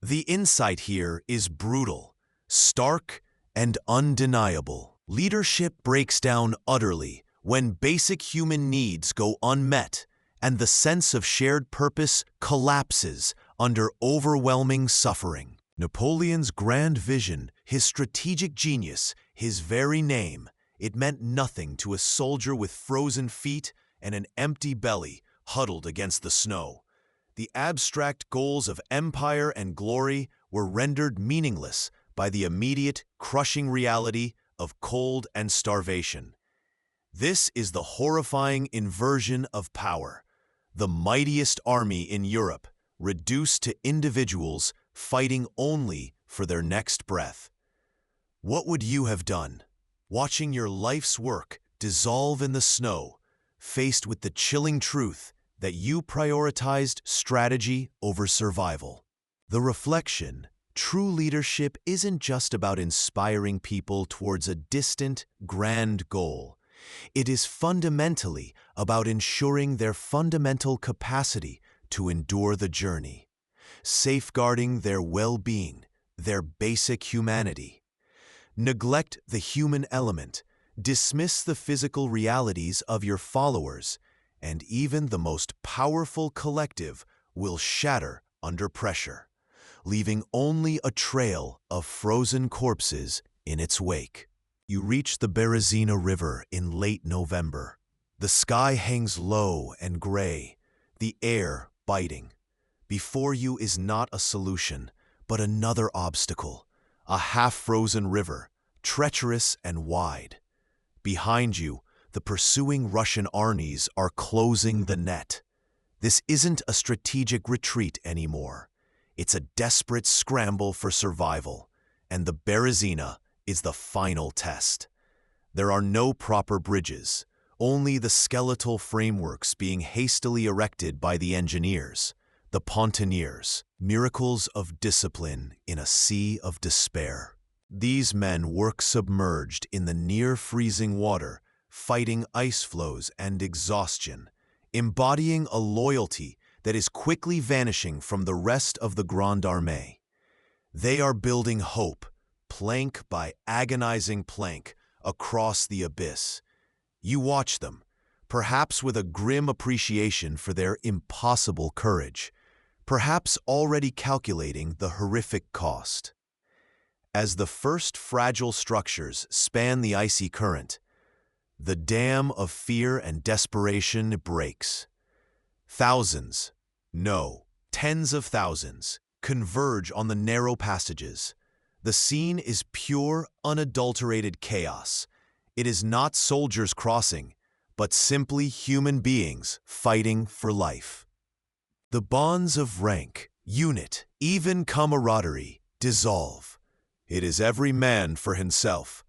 The insight here is brutal, stark, and undeniable. Leadership breaks down utterly when basic human needs go unmet and the sense of shared purpose collapses under overwhelming suffering. Napoleon's grand vision, his strategic genius, his very name, it meant nothing to a soldier with frozen feet and an empty belly huddled against the snow. The abstract goals of empire and glory were rendered meaningless by the immediate, crushing reality of cold and starvation. This is the horrifying inversion of power. The mightiest army in Europe, reduced to individuals fighting only for their next breath. What would you have done, watching your life's work dissolve in the snow, faced with the chilling truth that you prioritized strategy over survival? The reflection: true leadership isn't just about inspiring people towards a distant, grand goal. It is fundamentally about ensuring their fundamental capacity to endure the journey, safeguarding their well-being, their basic humanity. Neglect the human element, dismiss the physical realities of your followers, and even the most powerful collective will shatter under pressure, leaving only a trail of frozen corpses in its wake. You reach the Berezina River in late November. The sky hangs low and gray, the air biting. Before you is not a solution, but another obstacle, a half-frozen river, treacherous and wide. Behind you, the pursuing Russian armies are closing the net. This isn't a strategic retreat anymore. It's a desperate scramble for survival, and the Berezina is the final test. There are no proper bridges, only the skeletal frameworks being hastily erected by the engineers, the pontooniers, miracles of discipline in a sea of despair. These men work submerged in the near-freezing water, fighting ice flows and exhaustion, embodying a loyalty that is quickly vanishing from the rest of the Grande Armée. They are building hope, plank by agonizing plank, across the abyss. You watch them, perhaps with a grim appreciation for their impossible courage, perhaps already calculating the horrific cost. As the first fragile structures span the icy current, the dam of fear and desperation breaks. Thousands, no, tens of thousands, converge on the narrow passages. The scene is pure, unadulterated chaos. It is not soldiers crossing, but simply human beings fighting for life. The bonds of rank, unit, even camaraderie dissolve. It is every man for himself.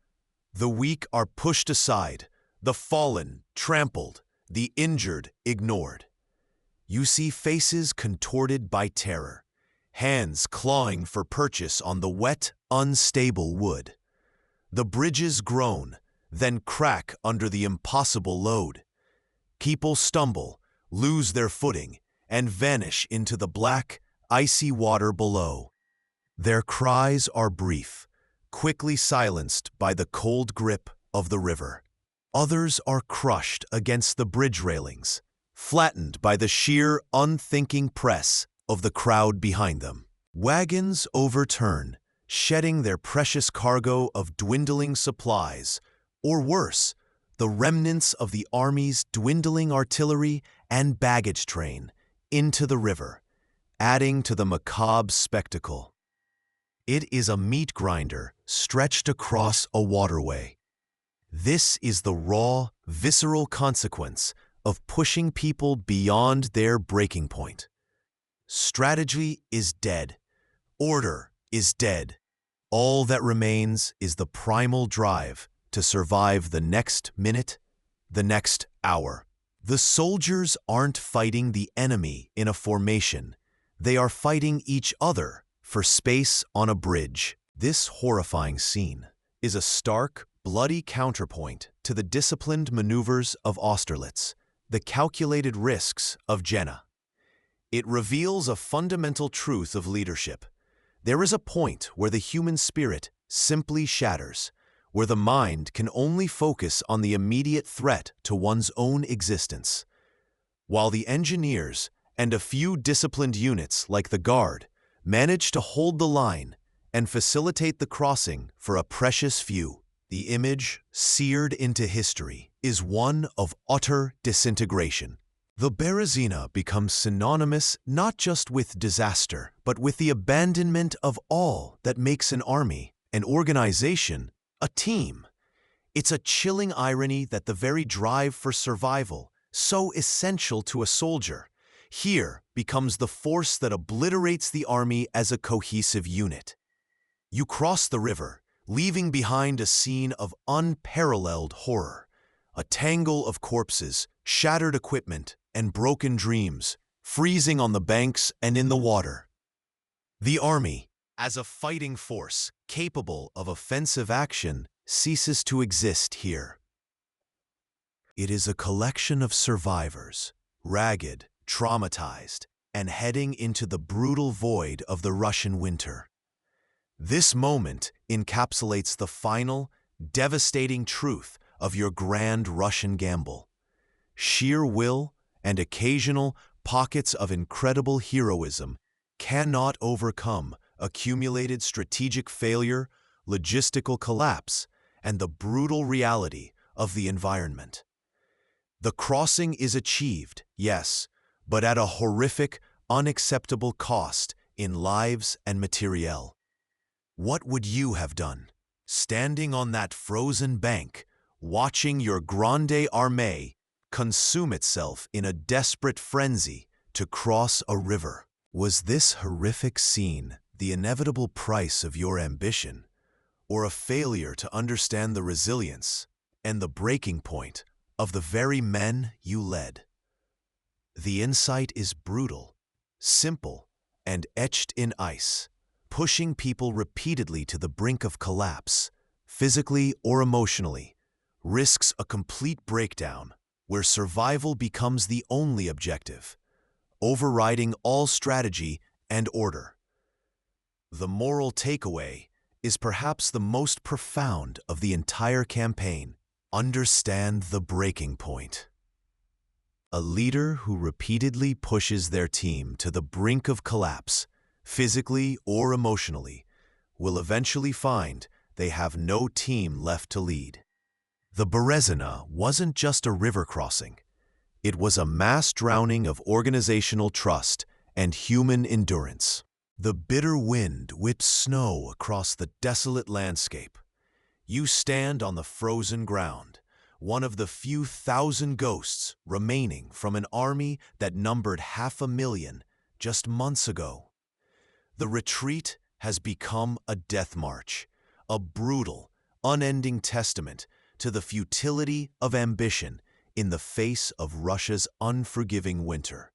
The weak are pushed aside, the fallen trampled, the injured ignored. You see faces contorted by terror, hands clawing for purchase on the wet, unstable wood. The bridges groan, then crack under the impossible load. People stumble, lose their footing, and vanish into the black, icy water below. Their cries are brief, quickly silenced by the cold grip of the river. Others are crushed against the bridge railings, flattened by the sheer, unthinking press of the crowd behind them. Wagons overturn, shedding their precious cargo of dwindling supplies, or worse, the remnants of the army's dwindling artillery and baggage train, into the river, adding to the macabre spectacle. It is a meat grinder stretched across a waterway. This is the raw, visceral consequence of pushing people beyond their breaking point. Strategy is dead. Order is dead. All that remains is the primal drive to survive the next minute, the next hour. The soldiers aren't fighting the enemy in a formation. They are fighting each other for space on a bridge. This horrifying scene is a stark, bloody counterpoint to the disciplined maneuvers of Austerlitz, the calculated risks of Jena. It reveals a fundamental truth of leadership. There is a point where the human spirit simply shatters, where the mind can only focus on the immediate threat to one's own existence. While the engineers and a few disciplined units like the Guard manage to hold the line and facilitate the crossing for a precious few, the image, seared into history, is one of utter disintegration. The Berezina becomes synonymous not just with disaster, but with the abandonment of all that makes an army, an organization, a team. It's a chilling irony that the very drive for survival, so essential to a soldier, here becomes the force that obliterates the army as a cohesive unit. You cross the river, leaving behind a scene of unparalleled horror, a tangle of corpses, shattered equipment, and broken dreams, freezing on the banks and in the water. The army, as a fighting force capable of offensive action, ceases to exist here. It is a collection of survivors, ragged, traumatized, and heading into the brutal void of the Russian winter. This moment encapsulates the final, devastating truth of your grand Russian gamble. Sheer will and occasional pockets of incredible heroism cannot overcome accumulated strategic failure, logistical collapse, and the brutal reality of the environment. The crossing is achieved, yes, but at a horrific, unacceptable cost in lives and materiel. What would you have done, standing on that frozen bank, watching your Grande Armée consume itself in a desperate frenzy to cross a river? Was this horrific scene the inevitable price of your ambition, or a failure to understand the resilience and the breaking point of the very men you led? The insight is brutal, simple, and etched in ice, pushing people repeatedly to the brink of collapse, physically or emotionally, risks a complete breakdown where survival becomes the only objective, overriding all strategy and order. The moral takeaway is perhaps the most profound of the entire campaign. Understand the breaking point. A leader who repeatedly pushes their team to the brink of collapse, physically or emotionally, will eventually find they have no team left to lead. The Berezina wasn't just a river crossing. It was a mass drowning of organizational trust and human endurance. The bitter wind whips snow across the desolate landscape. You stand on the frozen ground, one of the few thousand ghosts remaining from an army that numbered 500,000 just months ago. The retreat has become a death march, a brutal, unending testament to the futility of ambition in the face of Russia's unforgiving winter.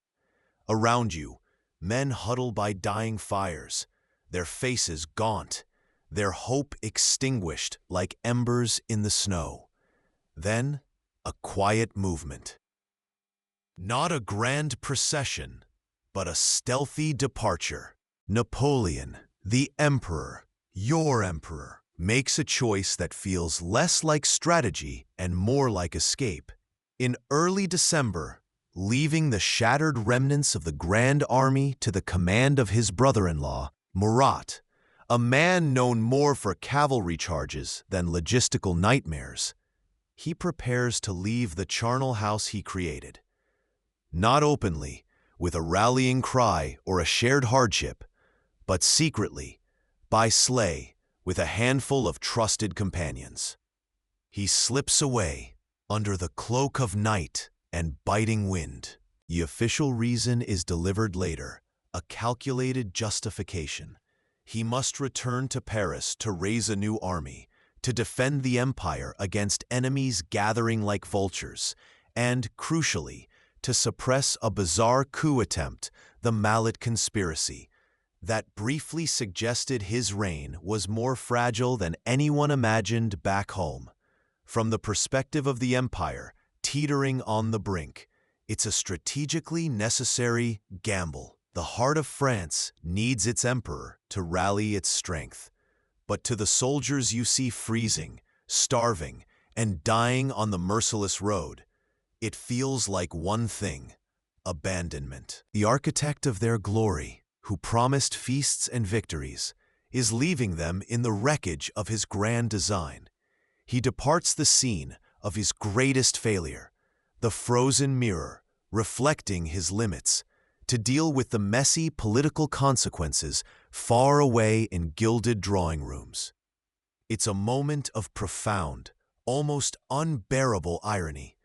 Around you, men huddle by dying fires, their faces gaunt, their hope extinguished like embers in the snow. Then, a quiet movement. Not a grand procession, but a stealthy departure. Napoleon, the emperor, your emperor, makes a choice that feels less like strategy and more like escape. In early December, leaving the shattered remnants of the Grande Armée to the command of his brother-in-law, Murat, a man known more for cavalry charges than logistical nightmares, he prepares to leave the charnel house he created. Not openly, with a rallying cry or a shared hardship, but secretly, by sleigh with a handful of trusted companions. He slips away under the cloak of night and biting wind. The official reason is delivered later, a calculated justification. He must return to Paris to raise a new army, to defend the empire against enemies gathering like vultures, and, crucially, to suppress a bizarre coup attempt, the Mallet conspiracy, that briefly suggested his reign was more fragile than anyone imagined back home. From the perspective of the empire, teetering on the brink, it's a strategically necessary gamble. The heart of France needs its emperor to rally its strength. But to the soldiers you see freezing, starving, and dying on the merciless road, it feels like one thing: abandonment. The architect of their glory, who promised feasts and victories, is leaving them in the wreckage of his grand design. He departs the scene of his greatest failure, the frozen mirror, reflecting his limits, to deal with the messy political consequences far away in gilded drawing rooms. It's a moment of profound, almost unbearable irony.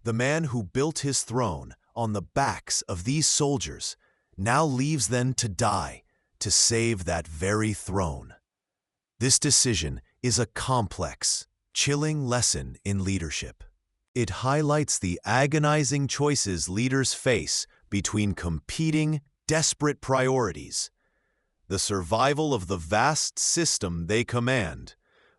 The man who built his throne on the backs of these soldiers now leaves them to die to save that very throne. This decision is a complex, chilling lesson in leadership. It highlights the agonizing choices leaders face between competing, desperate priorities: the survival of the vast system they command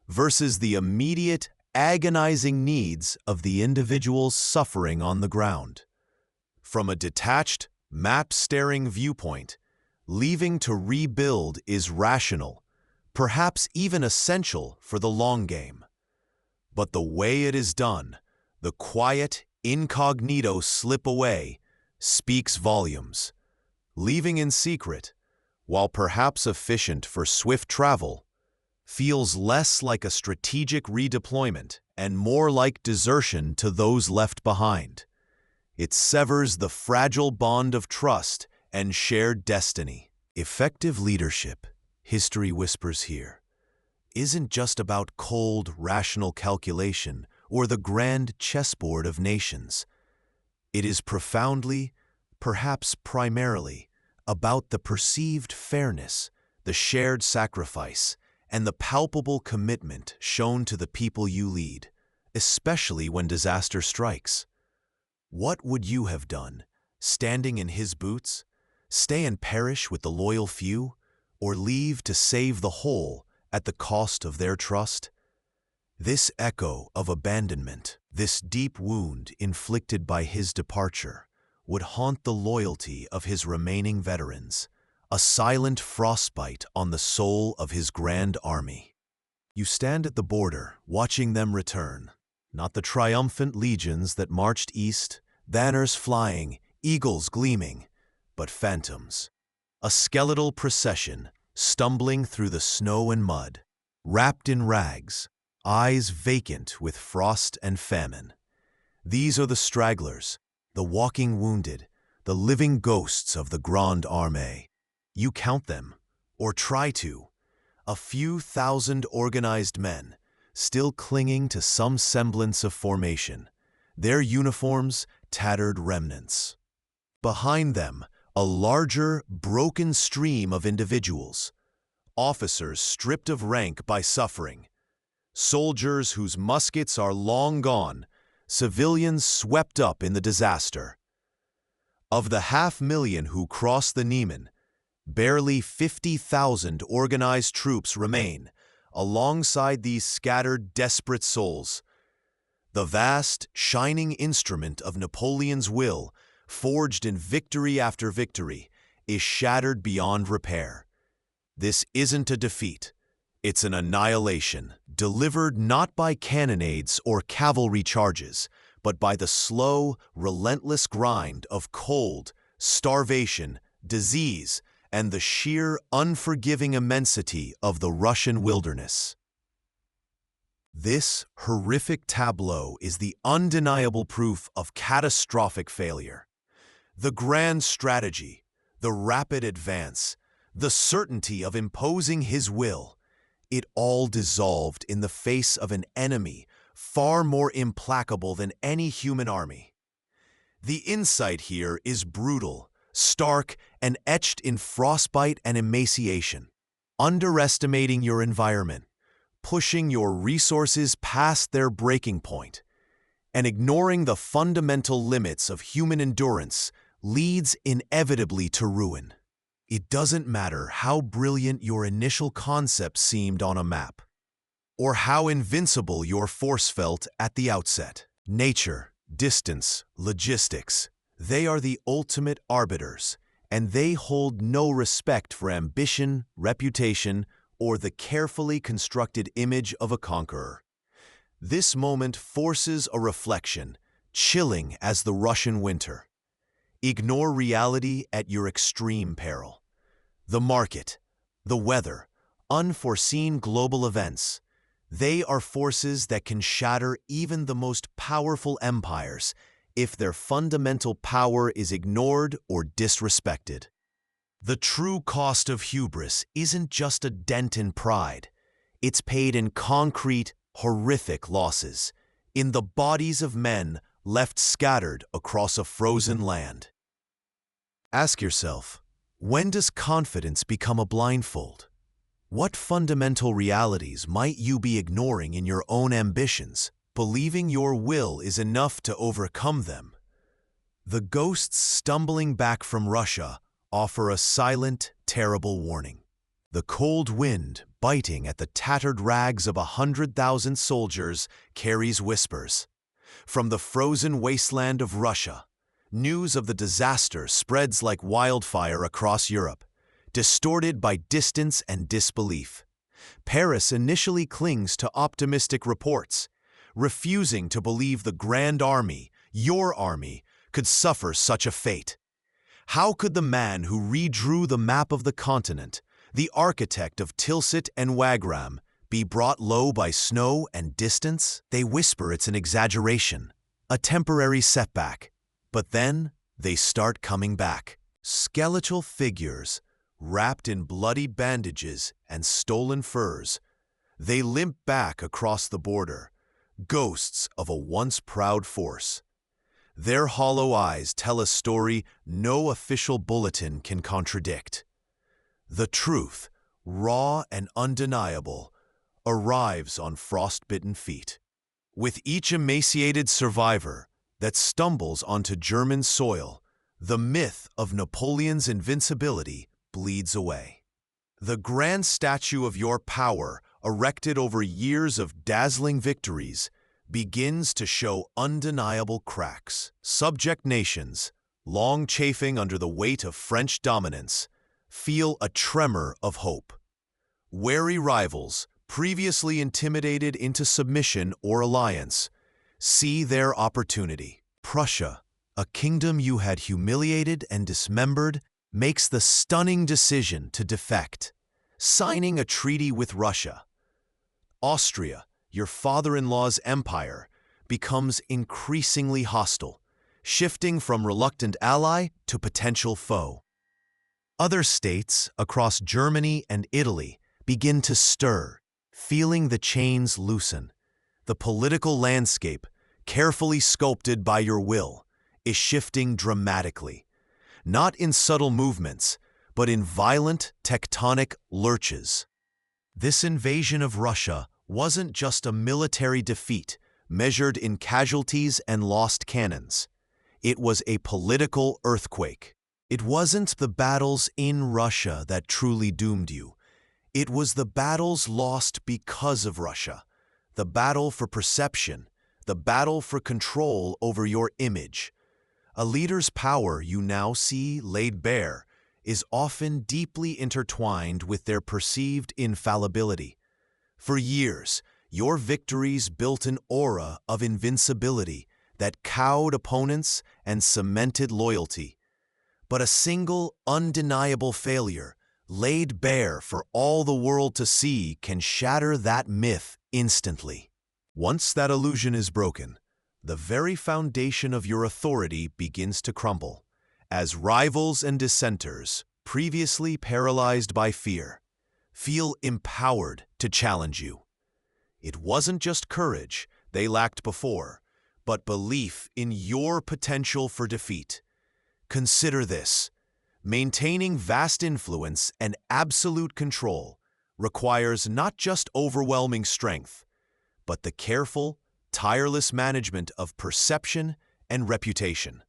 versus the immediate, agonizing needs of the individuals suffering on the ground. From a detached, map-staring viewpoint, leaving to rebuild is rational, perhaps even essential for the long game. But the way it is done, the quiet, incognito slip away, speaks volumes. Leaving in secret, while perhaps efficient for swift travel, feels less like a strategic redeployment and more like desertion to those left behind. It severs the fragile bond of trust and shared destiny. Effective leadership, history whispers here, isn't just about cold, rational calculation or the grand chessboard of nations. It is profoundly, perhaps primarily, about the perceived fairness, the shared sacrifice, and the palpable commitment shown to the people you lead, especially when disaster strikes. What would you have done, standing in his boots? Stay and perish with the loyal few, or leave to save the whole at the cost of their trust? This echo of abandonment, this deep wound inflicted by his departure, would haunt the loyalty of his remaining veterans, a silent frostbite on the soul of his grand army. You stand at the border, watching them return, not the triumphant legions that marched east, banners flying, eagles gleaming, but phantoms. A skeletal procession, stumbling through the snow and mud, wrapped in rags, eyes vacant with frost and famine. These are the stragglers, the walking wounded, the living ghosts of the Grande Armée. You count them, or try to, a few thousand organized men, still clinging to some semblance of formation, their uniforms tattered remnants. Behind them, a larger, broken stream of individuals, officers stripped of rank by suffering, soldiers whose muskets are long gone, civilians swept up in the disaster. Of the 500,000 who crossed the Neman, barely 50,000 organized troops remain, alongside these scattered, desperate souls. The vast, shining instrument of Napoleon's will, forged in victory after victory, is shattered beyond repair. This isn't a defeat. It's an annihilation, delivered not by cannonades or cavalry charges, but by the slow, relentless grind of cold, starvation, disease, and the sheer, unforgiving immensity of the Russian wilderness. This horrific tableau is the undeniable proof of catastrophic failure. The grand strategy, the rapid advance, the certainty of imposing his will. It all dissolved in the face of an enemy far more implacable than any human army. The insight here is brutal, stark, and etched in frostbite and emaciation. Underestimating your environment, pushing your resources past their breaking point, and ignoring the fundamental limits of human endurance leads inevitably to ruin. It doesn't matter how brilliant your initial concept seemed on a map, or how invincible your force felt at the outset. Nature, distance, logistics, they are the ultimate arbiters, and they hold no respect for ambition, reputation, or the carefully constructed image of a conqueror. This moment forces a reflection, chilling as the Russian winter. Ignore reality at your extreme peril. The market, the weather, unforeseen global events, they are forces that can shatter even the most powerful empires if their fundamental power is ignored or disrespected. The true cost of hubris isn't just a dent in pride. It's paid in concrete, horrific losses, in the bodies of men left scattered across a frozen land. Ask yourself, when does confidence become a blindfold? What fundamental realities might you be ignoring in your own ambitions, believing your will is enough to overcome them? The ghosts stumbling back from Russia offer a silent, terrible warning. The cold wind, biting at the tattered rags of 100,000 soldiers, carries whispers. From the frozen wasteland of Russia, news of the disaster spreads like wildfire across Europe, distorted by distance and disbelief. Paris initially clings to optimistic reports, refusing to believe the Grande Armée, your army, could suffer such a fate. How could the man who redrew the map of the continent, the architect of Tilsit and Wagram, be brought low by snow and distance? They whisper it's an exaggeration, a temporary setback. But then they start coming back. Skeletal figures, wrapped in bloody bandages and stolen furs. They limp back across the border, ghosts of a once proud force. Their hollow eyes tell a story no official bulletin can contradict. The truth, raw and undeniable, arrives on frostbitten feet. With each emaciated survivor that stumbles onto German soil, the myth of Napoleon's invincibility bleeds away. The grand statue of your power, erected over years of dazzling victories, begins to show undeniable cracks. Subject nations, long chafing under the weight of French dominance, feel a tremor of hope. Wary rivals, previously intimidated into submission or alliance, see their opportunity. Prussia, a kingdom you had humiliated and dismembered, makes the stunning decision to defect, signing a treaty with Russia. Austria, your father-in-law's empire, becomes increasingly hostile, shifting from reluctant ally to potential foe. Other states across Germany and Italy begin to stir, feeling the chains loosen. The political landscape, carefully sculpted by your will, is shifting dramatically, not in subtle movements, but in violent tectonic lurches. This invasion of Russia wasn't just a military defeat measured in casualties and lost cannons. It was a political earthquake. It wasn't the battles in Russia that truly doomed you. It was the battles lost because of Russia, the battle for perception, the battle for control over your image. A leader's power you now see laid bare is often deeply intertwined with their perceived infallibility. For years, your victories built an aura of invincibility that cowed opponents and cemented loyalty. But a single, undeniable failure, laid bare for all the world to see, can shatter that myth instantly. Once that illusion is broken, the very foundation of your authority begins to crumble, as rivals and dissenters, previously paralyzed by fear, feel empowered to challenge you. It wasn't just courage they lacked before, but belief in your potential for defeat. Consider this: maintaining vast influence and absolute control requires not just overwhelming strength, but the careful, tireless management of perception and reputation.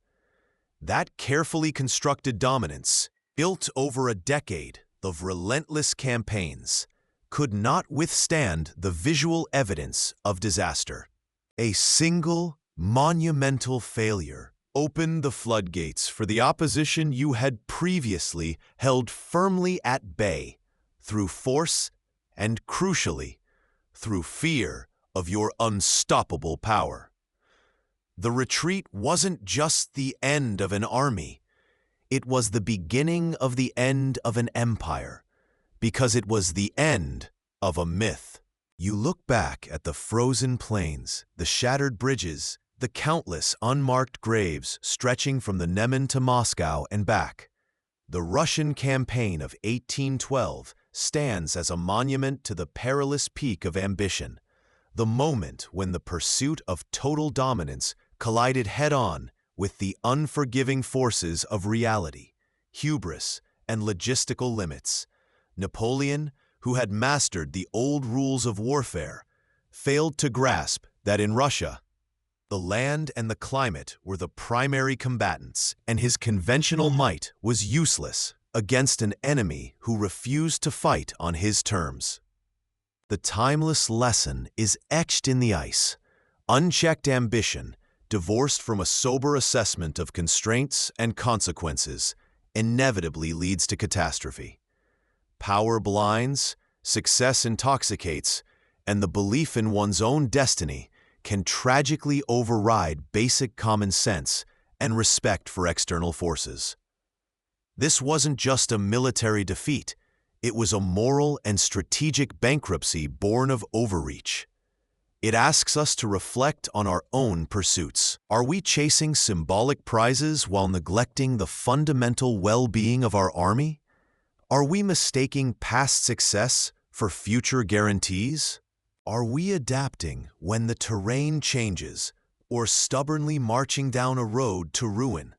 That carefully constructed dominance, built over a decade of relentless campaigns, could not withstand the visual evidence of disaster. A single, monumental failure opened the floodgates for the opposition you had previously held firmly at bay through force and, crucially, through fear of your unstoppable power. The retreat wasn't just the end of an army. It was the beginning of the end of an empire, because it was the end of a myth. You look back at the frozen plains, the shattered bridges, the countless unmarked graves stretching from the Neman to Moscow and back. The Russian campaign of 1812 stands as a monument to the perilous peak of ambition, the moment when the pursuit of total dominance collided head-on with the unforgiving forces of reality, hubris, and logistical limits. Napoleon, who had mastered the old rules of warfare, failed to grasp that in Russia, the land and the climate were the primary combatants, and his conventional might was useless against an enemy who refused to fight on his terms. The timeless lesson is etched in the ice. Unchecked ambition, divorced from a sober assessment of constraints and consequences, inevitably leads to catastrophe. Power blinds, success intoxicates, and the belief in one's own destiny can tragically override basic common sense and respect for external forces. This wasn't just a military defeat, it was a moral and strategic bankruptcy born of overreach. It asks us to reflect on our own pursuits. Are we chasing symbolic prizes while neglecting the fundamental well-being of our army? Are we mistaking past success for future guarantees? Are we adapting when the terrain changes, or stubbornly marching down a road to ruin?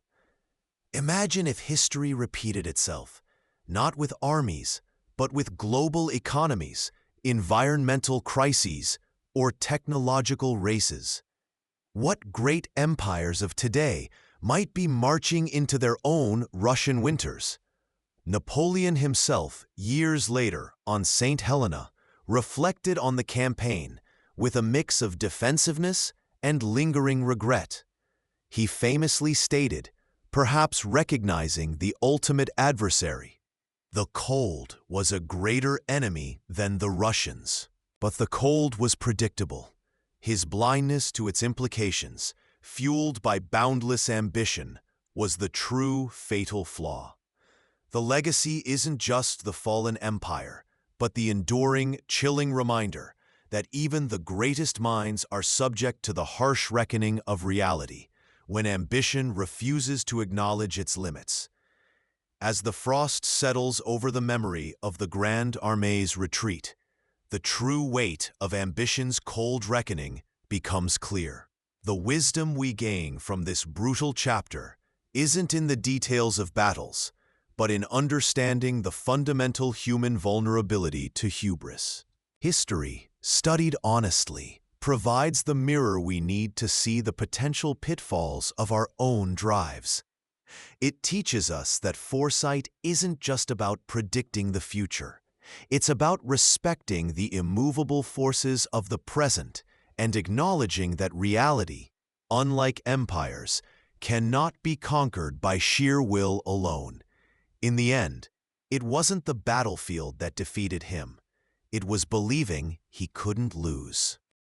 Imagine if history repeated itself, not with armies, but with global economies, environmental crises, or technological races. What great empires of today might be marching into their own Russian winters? Napoleon himself, years later, on St. Helena, reflected on the campaign with a mix of defensiveness and lingering regret. He famously stated, perhaps recognizing the ultimate adversary, "The cold was a greater enemy than the Russians." But the cold was predictable. His blindness to its implications, fueled by boundless ambition, was the true fatal flaw. The legacy isn't just the fallen empire, but the enduring, chilling reminder that even the greatest minds are subject to the harsh reckoning of reality when ambition refuses to acknowledge its limits. As the frost settles over the memory of the Grande Armée's retreat, the true weight of ambition's cold reckoning becomes clear. The wisdom we gain from this brutal chapter isn't in the details of battles, but in understanding the fundamental human vulnerability to hubris. History, studied honestly, provides the mirror we need to see the potential pitfalls of our own drives. It teaches us that foresight isn't just about predicting the future. It's about respecting the immovable forces of the present and acknowledging that reality, unlike empires, cannot be conquered by sheer will alone. In the end, it wasn't the battlefield that defeated him. It was believing he couldn't lose.